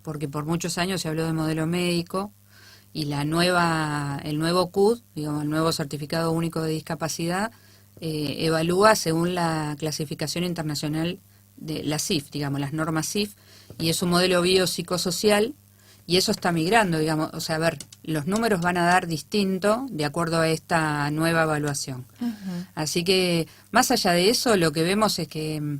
Porque por muchos años se habló de modelo médico y el nuevo CUD, digamos, el nuevo Certificado Único de Discapacidad, evalúa según la clasificación internacional de la CIF, digamos, las normas CIF, y es un modelo biopsicosocial. Y eso está migrando, digamos, o sea, a ver, los números van a dar distinto de acuerdo a esta nueva evaluación. Así que, más allá de eso, lo que vemos es que,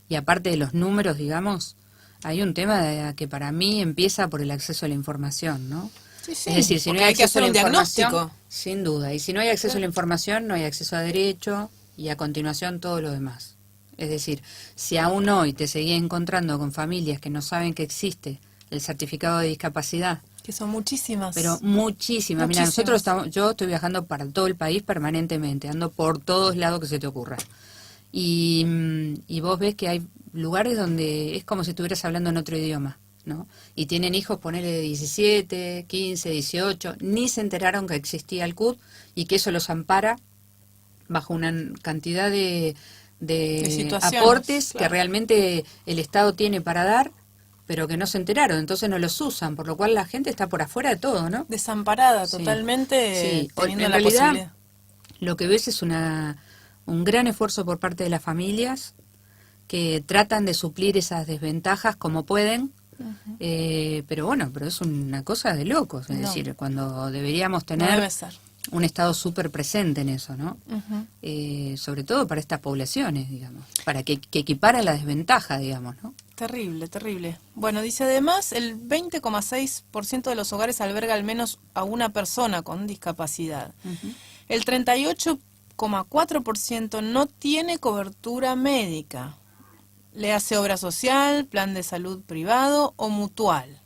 y aparte de los números, digamos, hay un tema que para mí empieza por el acceso a la información, ¿no? Sí, es decir, si no hay acceso a la información, diagnóstico. Sin duda, y si no hay acceso a la información, no hay acceso a derecho, y a continuación todo lo demás. Es decir, si aún hoy te seguís encontrando con familias que no saben que existe el certificado de discapacidad. Que son muchísimas. Pero muchísimas. Mira, nosotros yo estoy viajando para todo el país permanentemente, ando por todos lados que se te ocurra. Y vos ves que hay lugares donde es como si estuvieras hablando en otro idioma, ¿no? Y tienen hijos, ponele de 17, 15, 18, ni se enteraron que existía el CUT y que eso los ampara bajo una cantidad de aportes que realmente el Estado tiene para dar, pero que no se enteraron, entonces no los usan, por lo cual la gente está por afuera de todo, ¿no? Desamparada Sí. totalmente, Sí. teniendo En la realidad, posibilidad. lo que ves es un gran esfuerzo por parte de las familias que tratan de suplir esas desventajas como pueden, pero es una cosa de locos, es decir, cuando deberíamos No tener debe ser. un Estado súper presente en eso, ¿no? Ujú. Sobre todo para estas poblaciones, digamos, para que equipara la desventaja, digamos, ¿no? Terrible, terrible. Bueno, dice además, el 20,6% de los hogares alberga al menos a una persona con discapacidad. El 38,4% no tiene cobertura médica. Le hace obra social, plan de salud privado o mutual.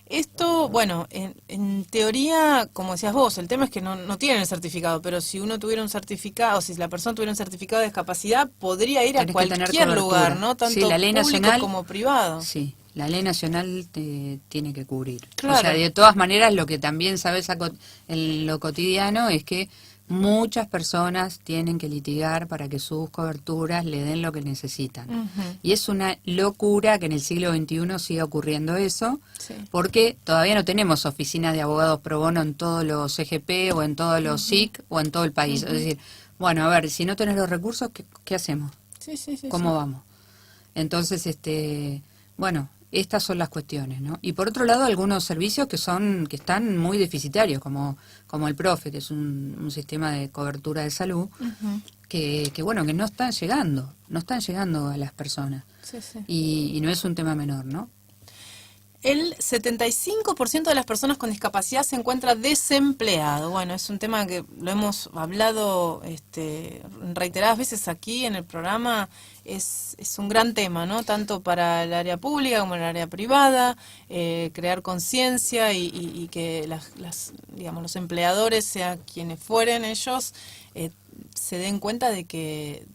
Esto, bueno, en teoría, como decías vos, el tema es que no tienen el certificado, pero si uno tuviera un certificado, si la persona tuviera un certificado de discapacidad, podría ir a Tenés que tener cualquier cobertura. lugar, ¿no? Tanto Sí, la ley público nacional, como privado. Sí, la ley nacional te tiene que cubrir. Claro. O sea, de todas maneras, lo que también sabes en lo cotidiano es que muchas personas tienen que litigar para que sus coberturas le den lo que necesitan. Y es una locura que en el siglo XXI siga ocurriendo eso, Sí. porque todavía no tenemos oficinas de abogados pro bono en todos los CGP o en todos los SIC o en todo el país. Es decir, bueno, a ver, si no tenés los recursos, ¿qué hacemos? Sí, sí, sí. ¿Cómo sí. vamos? Entonces, estas son las cuestiones, ¿no? Y por otro lado, algunos servicios que están muy deficitarios, como el PROFE, que es un sistema de cobertura de salud, que no están llegando a las personas. Sí, sí. Y no es un tema menor, ¿no? El 75% de las personas con discapacidad se encuentra desempleado. Bueno, es un tema que lo hemos hablado reiteradas veces aquí en el programa. Es un gran tema, ¿no? Tanto para el área pública como el área privada, crear conciencia y que los empleadores, sea quienes fueren ellos, se den cuenta de que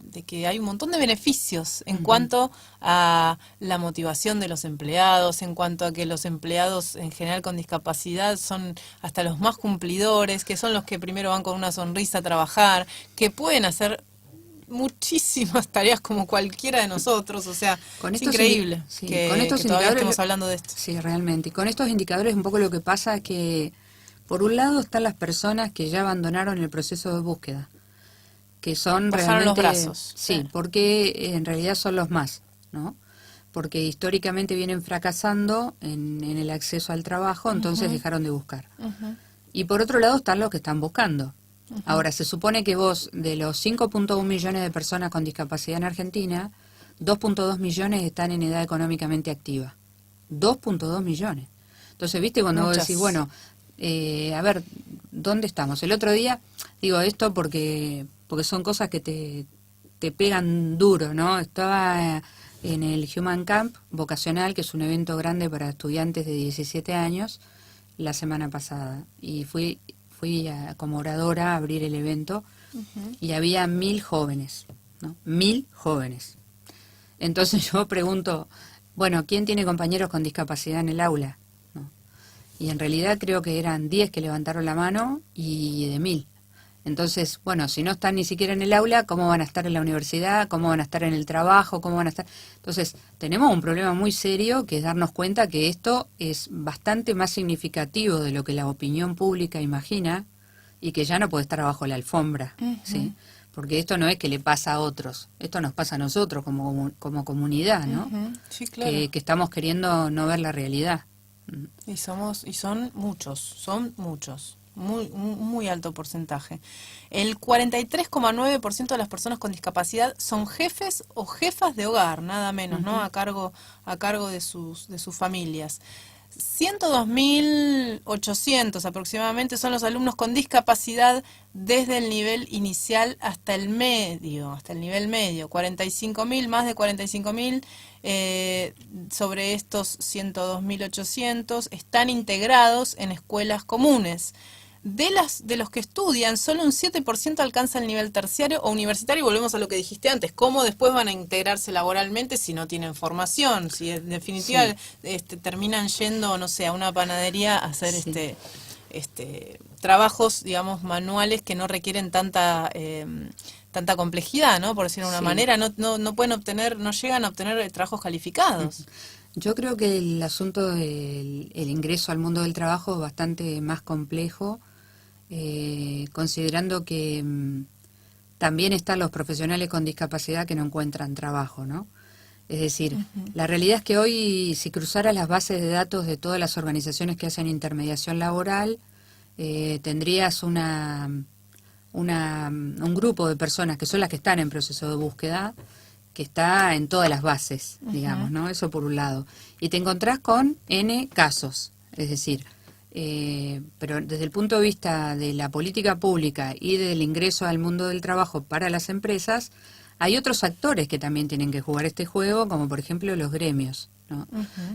hay un montón de beneficios en cuanto a la motivación de los empleados, en cuanto a que los empleados en general con discapacidad son hasta los más cumplidores, que son los que primero van con una sonrisa a trabajar, que pueden hacer muchísimas tareas como cualquiera de nosotros, o sea, es increíble que todavía estemos hablando de esto. Sí, realmente. Y con estos indicadores un poco lo que pasa es que, por un lado, están las personas que ya abandonaron el proceso de búsqueda, que son bajaron realmente... los brazos. Sí, porque en realidad son los más, ¿no? Porque históricamente vienen fracasando en el acceso al trabajo, entonces dejaron de buscar. Y por otro lado están los que están buscando. Ahora, se supone que vos, de los 5.1 millones de personas con discapacidad en Argentina, 2.2 millones están en edad económicamente activa. 2.2 millones. Entonces, ¿viste? Cuando vos decís, bueno, a ver, ¿dónde estamos? El otro día, digo esto porque son cosas que te pegan duro, ¿no? Estaba en el Human Camp vocacional, que es un evento grande para estudiantes de 17 años, la semana pasada. Y fui como oradora a abrir el evento y había 1.000 jóvenes, ¿no? 1.000 jóvenes. Entonces yo pregunto, bueno, ¿quién tiene compañeros con discapacidad en el aula? ¿No? Y en realidad creo que eran 10 que levantaron la mano y de 1.000. Entonces, bueno, si no están ni siquiera en el aula, ¿cómo van a estar en la universidad? ¿Cómo van a estar en el trabajo? ¿Cómo van a estar? Entonces, tenemos un problema muy serio que es darnos cuenta que esto es bastante más significativo de lo que la opinión pública imagina y que ya no puede estar abajo la alfombra, ¿sí? Porque esto no es que le pasa a otros, esto nos pasa a nosotros como comunidad, ¿no? Sí, claro. Que estamos queriendo no ver la realidad. Y son muchos. Muy alto porcentaje. El 43,9% de las personas con discapacidad son jefes o jefas de hogar, nada menos, ¿no? A cargo de sus familias. 102.800 aproximadamente son los alumnos con discapacidad desde el nivel inicial hasta el medio, hasta el nivel medio. 45.000, más de 45.000 sobre estos 102.800 están integrados en escuelas comunes. De los que estudian, solo un 7% alcanza el nivel terciario o universitario, y volvemos a lo que dijiste antes, cómo después van a integrarse laboralmente si no tienen formación, si en definitiva Sí. terminan yendo, no sé, a una panadería a hacer Sí. trabajos, digamos, manuales que no requieren tanta complejidad, ¿no? Por decirlo de una Sí. manera, no pueden obtener, no llegan a obtener trabajos calificados. Yo creo que el asunto del el ingreso al mundo del trabajo es bastante más complejo, considerando que también están los profesionales con discapacidad que no encuentran trabajo, ¿no? Es decir, la realidad es que hoy, si cruzaras las bases de datos de todas las organizaciones que hacen intermediación laboral, tendrías un grupo de personas que son las que están en proceso de búsqueda, que está en todas las bases, digamos, ¿no? Eso por un lado. Y te encontrás con N casos, es decir, pero desde el punto de vista de la política pública y del ingreso al mundo del trabajo para las empresas, hay otros actores que también tienen que jugar este juego, como por ejemplo los gremios, ¿no?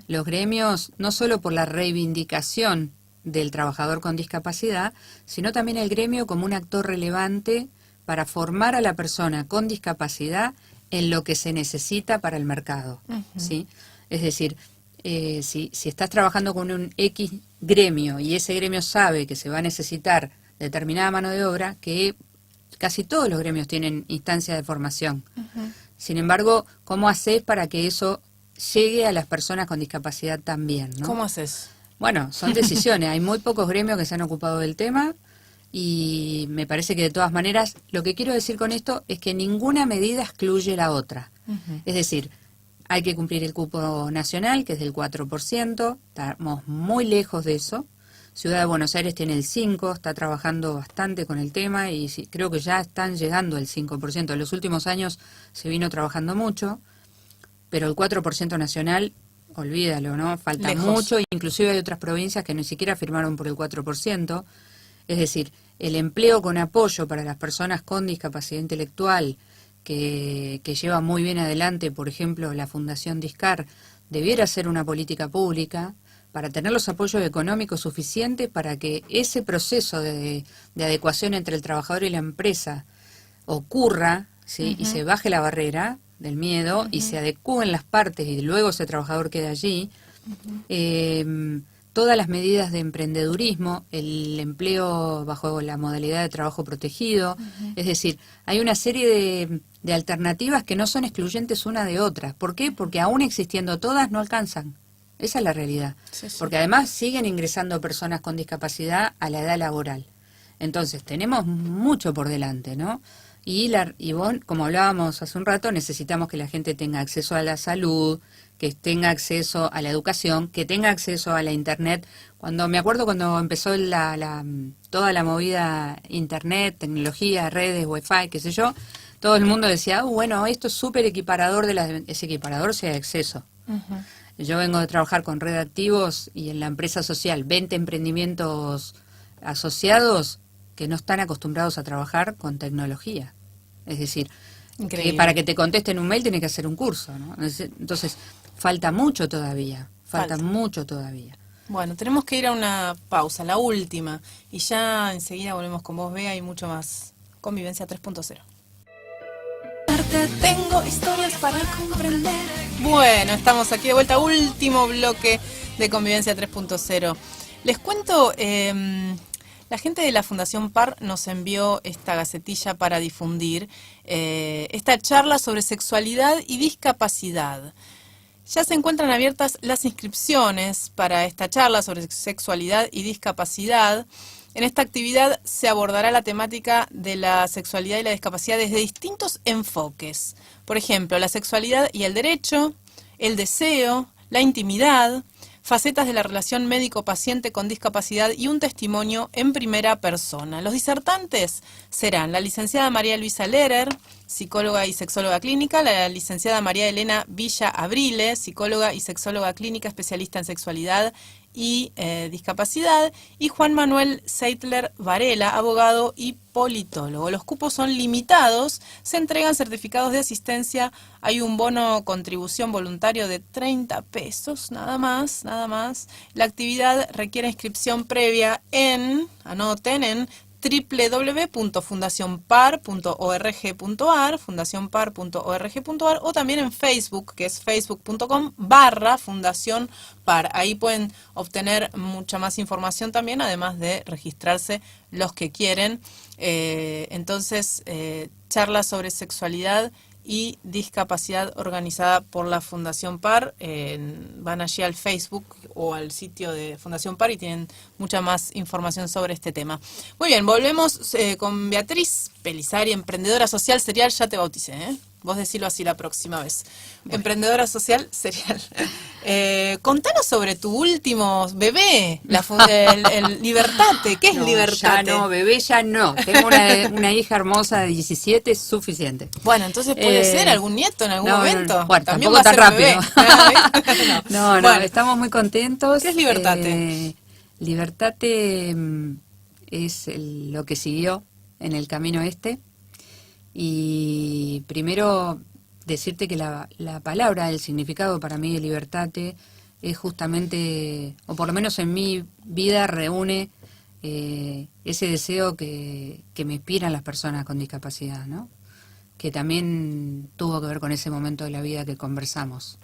Los gremios, no solo por la reivindicación del trabajador con discapacidad, sino también el gremio como un actor relevante para formar a la persona con discapacidad en lo que se necesita para el mercado, ¿sí? Es decir, si estás trabajando con un X gremio y ese gremio sabe que se va a necesitar determinada mano de obra, que casi todos los gremios tienen instancias de formación. Sin embargo, ¿cómo haces para que eso llegue a las personas con discapacidad también, ¿no? ¿Cómo haces? Bueno, son decisiones. Hay muy pocos gremios que se han ocupado del tema y me parece que de todas maneras, lo que quiero decir con esto es que ninguna medida excluye la otra. Es decir, hay que cumplir el cupo nacional, que es del 4%, estamos muy lejos de eso. Ciudad de Buenos Aires tiene el 5%, está trabajando bastante con el tema y creo que ya están llegando al 5%. En los últimos años se vino trabajando mucho, pero el 4% nacional, olvídalo, ¿no? Falta Lejos. mucho, inclusive hay otras provincias que ni siquiera firmaron por el 4%. Es decir, el empleo con apoyo para las personas con discapacidad intelectual, que lleva muy bien adelante, por ejemplo, la Fundación Discar, debiera ser una política pública para tener los apoyos económicos suficientes para que ese proceso de adecuación entre el trabajador y la empresa ocurra, ¿sí? Y se baje la barrera del miedo y se adecúen las partes y luego ese trabajador quede allí. Todas las medidas de emprendedurismo, el empleo bajo la modalidad de trabajo protegido, es decir, hay una serie de alternativas que no son excluyentes una de otras. ¿Por qué? Porque aún existiendo todas no alcanzan. Esa es la realidad. Sí, sí. Porque además siguen ingresando personas con discapacidad a la edad laboral. Entonces, tenemos mucho por delante, ¿no? Y vos, como hablábamos hace un rato, necesitamos que la gente tenga acceso a la salud, que tenga acceso a la educación, que tenga acceso a la internet. Me acuerdo cuando empezó toda la movida internet, tecnología, redes, wifi, qué sé yo, todo el mundo decía, bueno, esto es súper equiparador ese equiparador sea de acceso. Yo vengo de trabajar con Red Activos y en la empresa social 20 emprendimientos asociados que no están acostumbrados a trabajar con tecnología. Es decir, que para que te contesten un mail tienes que hacer un curso, ¿no? Entonces, falta mucho todavía, falta mucho todavía. Bueno, tenemos que ir a una pausa, la última, y ya enseguida volvemos con vos, Bea, y mucho más Convivencia 3.0. Tengo historias para comprender. Bueno, estamos aquí de vuelta, último bloque de Convivencia 3.0. Les cuento, la gente de la Fundación PAR nos envió esta gacetilla para difundir esta charla sobre sexualidad y discapacidad. Ya se encuentran abiertas las inscripciones para esta charla sobre sexualidad y discapacidad. En esta actividad se abordará la temática de la sexualidad y la discapacidad desde distintos enfoques. Por ejemplo, la sexualidad y el derecho, el deseo, la intimidad, facetas de la relación médico-paciente con discapacidad y un testimonio en primera persona. Los disertantes serán la licenciada María Luisa Lehrer, psicóloga y sexóloga clínica, la licenciada María Elena Villa Abrile, psicóloga y sexóloga clínica especialista en sexualidad y discapacidad, y Juan Manuel Seidler Varela, abogado y politólogo. Los cupos son limitados, se entregan certificados de asistencia, hay un bono contribución voluntario de 30 pesos, nada más, nada más. La actividad requiere inscripción previa anoten, en www.fundacionpar.org.ar, fundacionpar.org.ar, o también en Facebook, que es facebook.com/Fundación Par. Ahí pueden obtener mucha más información también, además de registrarse los que quieren. Entonces, charlas sobre sexualidad y discapacidad organizada por la Fundación Par. Van allí al Facebook o al sitio de Fundación Par y tienen mucha más información sobre este tema. Muy bien, volvemos con Beatriz Pelizari, emprendedora social serial. Ya te bauticé, ¿eh? Vos decilo así la próxima vez. Bueno. Emprendedora social serial. Contanos sobre tu último bebé, el Libertate. ¿Qué es No, Libertate? Ya no, bebé, ya no. Tengo una hija hermosa de 17, es suficiente. Bueno, entonces puede ser algún nieto en algún momento. No, bueno, también tampoco va a tan ser rápido. bebé. No, Bueno, estamos muy contentos. ¿qué es Libertate? Libertate es lo que siguió en el camino este. Y primero decirte que la palabra, el significado para mí de Libertate es justamente, o por lo menos en mi vida, reúne ese deseo que me inspiran las personas con discapacidad, ¿no? Que también tuvo que ver con ese momento de la vida que conversamos.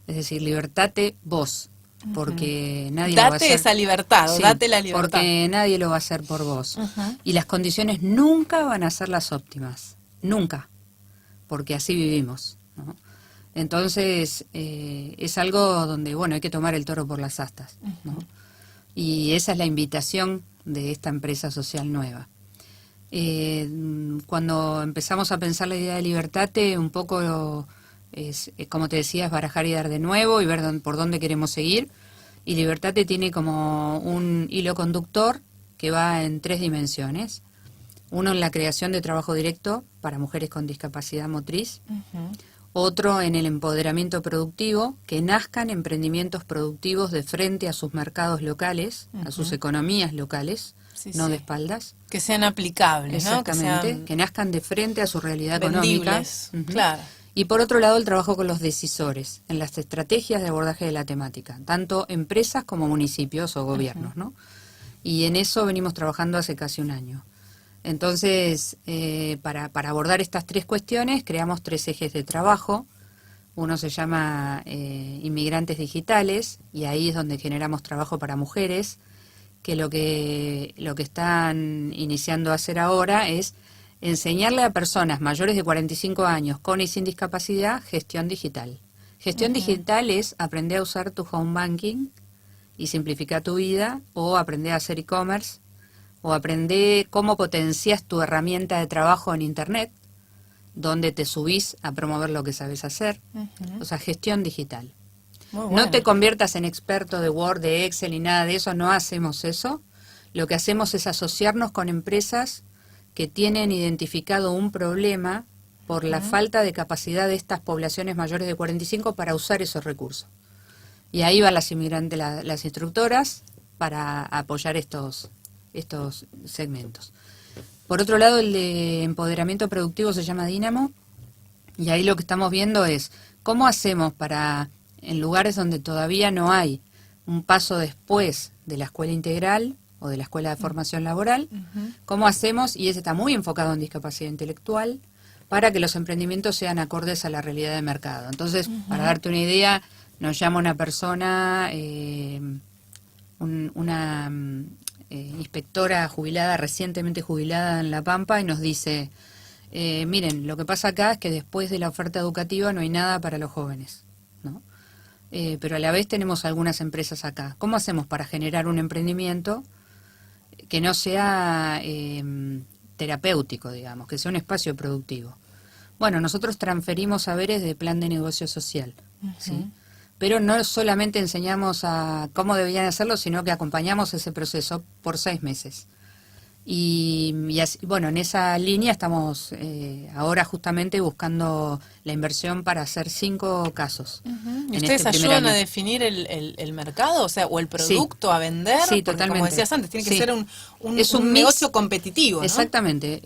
Es decir, libertate vos, porque nadie lo va a hacer. Date esa libertad, Sí, date la libertad. Porque nadie lo va a hacer por vos. Y las condiciones nunca van a ser las óptimas, nunca, porque así vivimos, ¿no? Entonces, es algo donde, bueno, hay que tomar el toro por las astas, ¿no? Y esa es la invitación de esta empresa social nueva. Cuando empezamos a pensar la idea de Libertate, un poco como te decía, es barajar y dar de nuevo y ver por dónde queremos seguir. Y Libertate tiene como un hilo conductor que va en 3 dimensiones. Uno en la creación de trabajo directo para mujeres con discapacidad motriz. Otro en el empoderamiento productivo, que nazcan emprendimientos productivos de frente a sus mercados locales, a sus economías locales, no de espaldas. Que sean aplicables, ¿no? Exactamente, que nazcan de frente a su realidad económica. Claro. Y por otro lado, el trabajo con los decisores, en las estrategias de abordaje de la temática, tanto empresas como municipios o gobiernos, ¿no? Y en eso venimos trabajando hace casi un año. Entonces, para abordar estas 3 cuestiones, creamos 3 ejes de trabajo. Uno se llama Inmigrantes Digitales, y ahí es donde generamos trabajo para mujeres, que lo que están iniciando a hacer ahora es enseñarle a personas mayores de 45 años con y sin discapacidad gestión digital. Gestión digital es aprender a usar tu home banking y simplificar tu vida, o aprender a hacer e-commerce, o aprender cómo potencias tu herramienta de trabajo en Internet, donde te subís a promover lo que sabes hacer. O sea, gestión digital. No te conviertas en experto de Word, de Excel y nada de eso, no hacemos eso. Lo que hacemos es asociarnos con empresas que tienen identificado un problema por la falta de capacidad de estas poblaciones mayores de 45 para usar esos recursos. Y ahí van las inmigrantes, las instructoras, para apoyar estos segmentos. Por otro lado, el de empoderamiento productivo se llama Dínamo, y ahí lo que estamos viendo es cómo hacemos para, en lugares donde todavía no hay un paso después de la escuela integral o de la escuela de formación laboral, cómo hacemos, y ese está muy enfocado en discapacidad intelectual, para que los emprendimientos sean acordes a la realidad de mercado. Entonces, para darte una idea, nos llama una persona, una inspectora jubilada, recientemente jubilada en La Pampa, y nos dice, miren, lo que pasa acá es que después de la oferta educativa no hay nada para los jóvenes, ¿no? Pero a la vez tenemos algunas empresas acá. ¿Cómo hacemos para generar un emprendimiento que no sea terapéutico, digamos, que sea un espacio productivo? Bueno, nosotros transferimos saberes de plan de negocio social, ¿sí? Pero no solamente enseñamos a cómo deberían hacerlo, sino que acompañamos ese proceso por 6 meses. Y así, bueno, en esa línea estamos ahora justamente buscando la inversión para hacer 5 casos. ¿Y En ustedes este primer ayudan a año. definir el mercado, o sea, o el Sí, producto a vender? sí, Porque como totalmente. decías antes, tiene que Sí. ser Es un un mix, negocio competitivo, ¿no? exactamente.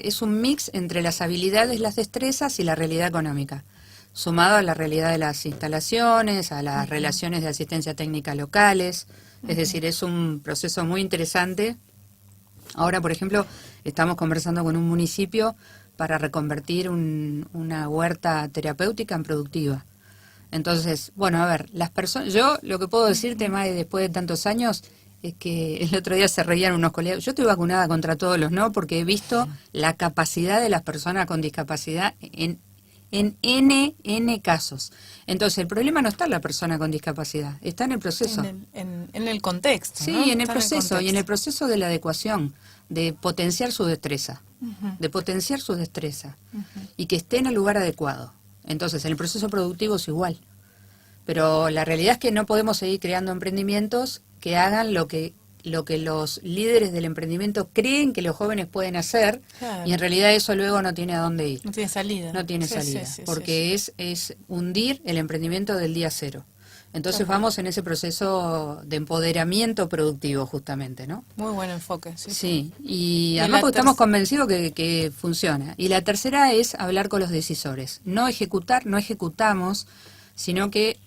Es un mix entre las habilidades, las destrezas y la realidad económica, sumado a la realidad de las instalaciones, a las relaciones de asistencia técnica locales. Es decir, es un proceso muy interesante. Ahora, por ejemplo, estamos conversando con un municipio para reconvertir una huerta terapéutica en productiva. Entonces, bueno, a ver, las personas, yo lo que puedo decirte, Mae, después de tantos años, es que el otro día se reían unos colegas. Yo estoy vacunada contra todos los no, porque he visto la capacidad de las personas con discapacidad en N casos. Entonces, el problema no está en la persona con discapacidad, está en el proceso. En el contexto, ¿no? Sí, en el Está proceso, y en el contexto. proceso de la adecuación, de potenciar su destreza, Ujú, de potenciar su destreza, ujú. y que esté en el lugar adecuado. Entonces, en el proceso productivo es igual. Pero la realidad es que no podemos seguir creando emprendimientos que hagan lo que los líderes del emprendimiento creen que los jóvenes pueden hacer, y en Claro, realidad eso luego no tiene a dónde ir, no tiene salida. no tiene Sí, salida, sí, sí, sí, porque sí. es hundir el emprendimiento del día cero. Tal Entonces cual. vamos en ese proceso de empoderamiento productivo justamente, ¿no? Muy buen enfoque, sí, sí. Sí, y Y en además la porque estamos convencidos que funciona. Y la tercera es hablar con los decisores. No ejecutar, no ejecutamos, sino que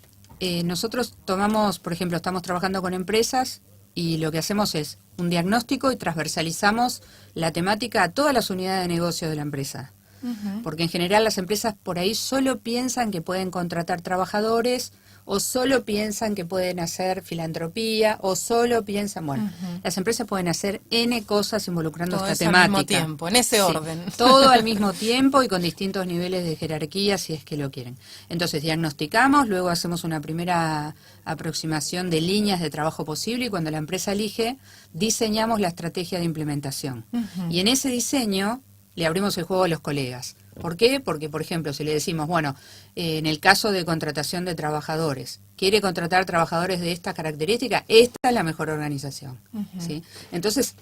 nosotros tomamos, por ejemplo, estamos trabajando con empresas y lo que hacemos es un diagnóstico y transversalizamos la temática a todas las unidades de negocio de la empresa. Ujú, Porque en general las empresas por ahí solo piensan que pueden contratar trabajadores, o solo piensan que pueden hacer filantropía, o solo piensan, bueno, ujú. las empresas pueden hacer N cosas involucrando Todo esta eso al mismo temática. tiempo, en ese Sí, orden. todo al mismo tiempo y con distintos niveles de jerarquía si es que lo quieren. Entonces diagnosticamos, luego hacemos una primera aproximación de líneas de trabajo posible, y cuando la empresa elige, diseñamos la estrategia de implementación. Ujú. Y en ese diseño le abrimos el juego a los colegas. ¿Por qué? Porque, por ejemplo, si le decimos, bueno, en el caso de contratación de trabajadores, quiere contratar trabajadores de esta característica, esta es la mejor organización. Ujú. ¿Sí? Entonces,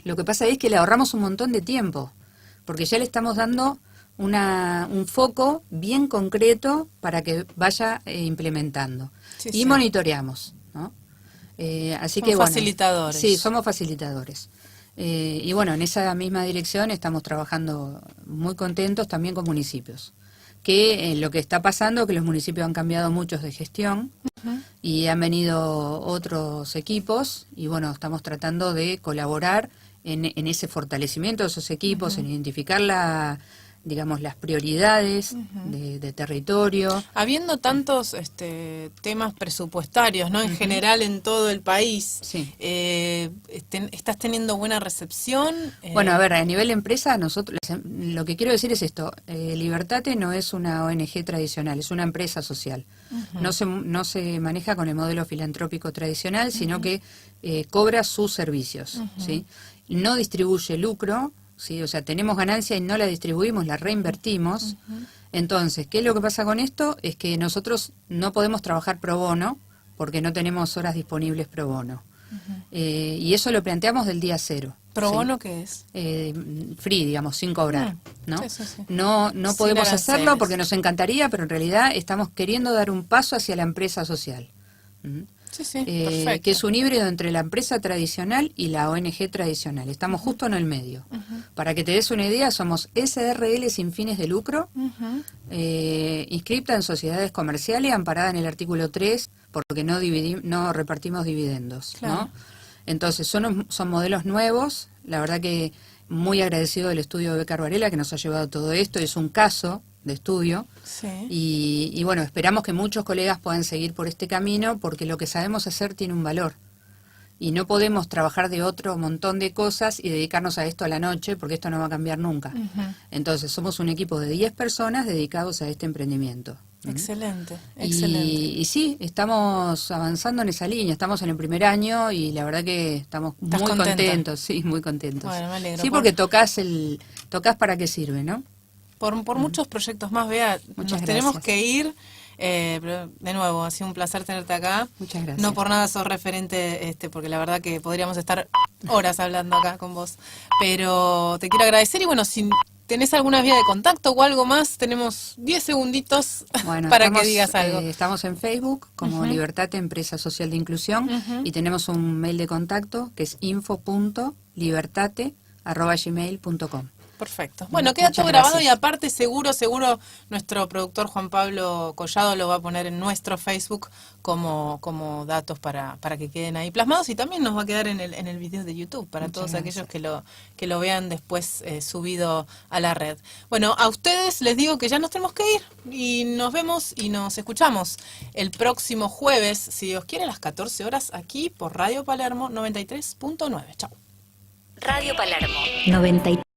lo que pasa es que le ahorramos un montón de tiempo, porque ya le estamos dando un foco bien concreto para que vaya implementando. Sí, Y sí. monitoreamos, ¿no? Así Son que bueno, sí, facilitadores. somos facilitadores. Y bueno, en esa misma dirección estamos trabajando muy contentos también con municipios. Que lo que está pasando es que los municipios han cambiado muchos de gestión Ujú. y han venido otros equipos, y bueno, estamos tratando de colaborar en ese fortalecimiento de esos equipos, en identificar digamos, las prioridades de territorio. Habiendo tantos temas presupuestarios, ¿no? En Ujú. general en todo el país, Sí. ¿estás teniendo buena recepción? Bueno, a ver, a nivel empresa, nosotros, lo que quiero decir es esto: Libertate no es una ONG tradicional, es una empresa social. No se maneja con el modelo filantrópico tradicional, sino que cobra sus servicios, ¿sí? No distribuye lucro, ¿sí? O sea, tenemos ganancia y no la distribuimos, la reinvertimos. Entonces, ¿qué es lo que pasa con esto? Es que nosotros no podemos trabajar pro bono porque no tenemos horas disponibles pro bono. Y eso lo planteamos del día cero. ¿Pro ¿sí? bono qué es? Free, digamos, sin cobrar, ¿no? Sí, sí, sí. No Sin podemos hacerlo aranceles. porque nos encantaría, pero en realidad estamos queriendo dar un paso hacia la empresa social. ¿Mm? Sí, sí, Que perfecto. es un híbrido entre la empresa tradicional y la ONG tradicional. Estamos justo en el medio. Para que te des una idea, somos SRL sin fines de lucro, Ujú. inscripta en sociedades comerciales, amparada en el artículo 3, porque no repartimos dividendos, Claro. ¿no? Entonces, son modelos nuevos. La verdad que muy agradecido del estudio de Becar Varela, que nos ha llevado todo esto. Es un caso de estudio. Sí. Y bueno, esperamos que muchos colegas puedan seguir por este camino, porque lo que sabemos hacer tiene un valor. Y no podemos trabajar de otro montón de cosas y dedicarnos a esto a la noche, porque esto no va a cambiar nunca. Entonces, somos un equipo de 10 personas dedicados a este emprendimiento. Excelente, Y, excelente. y sí, estamos avanzando en esa línea, estamos en el primer año y la verdad que estamos ¿Estás muy contenta? contentos, sí, muy contentos. Bueno, me alegro. Sí, porque tocas para qué sirve, ¿no? Por muchos proyectos más, Bea, Muchas nos tenemos gracias. que ir. Pero de nuevo, ha sido un placer tenerte acá. Muchas gracias. No por nada sos referente, porque la verdad que podríamos estar horas hablando acá con vos. Pero te quiero agradecer y bueno, si tenés alguna vía de contacto o algo más, tenemos 10 segunditos Bueno, para que digas algo. Estamos en Facebook como Libertate Empresa Social de Inclusión y tenemos un mail de contacto que es info.libertate@gmail.com. Perfecto. Bueno, queda Muchas todo grabado gracias. y aparte seguro nuestro productor Juan Pablo Collado lo va a poner en nuestro Facebook como datos para que queden ahí plasmados y también nos va a quedar en el video de YouTube para Muchas todos gracias. aquellos que lo vean después subido a la red. Bueno, a ustedes les digo que ya nos tenemos que ir y nos vemos y nos escuchamos el próximo jueves, si Dios quiere, a las 14 horas aquí por Radio Palermo 93.9. Chao. Radio Palermo 93.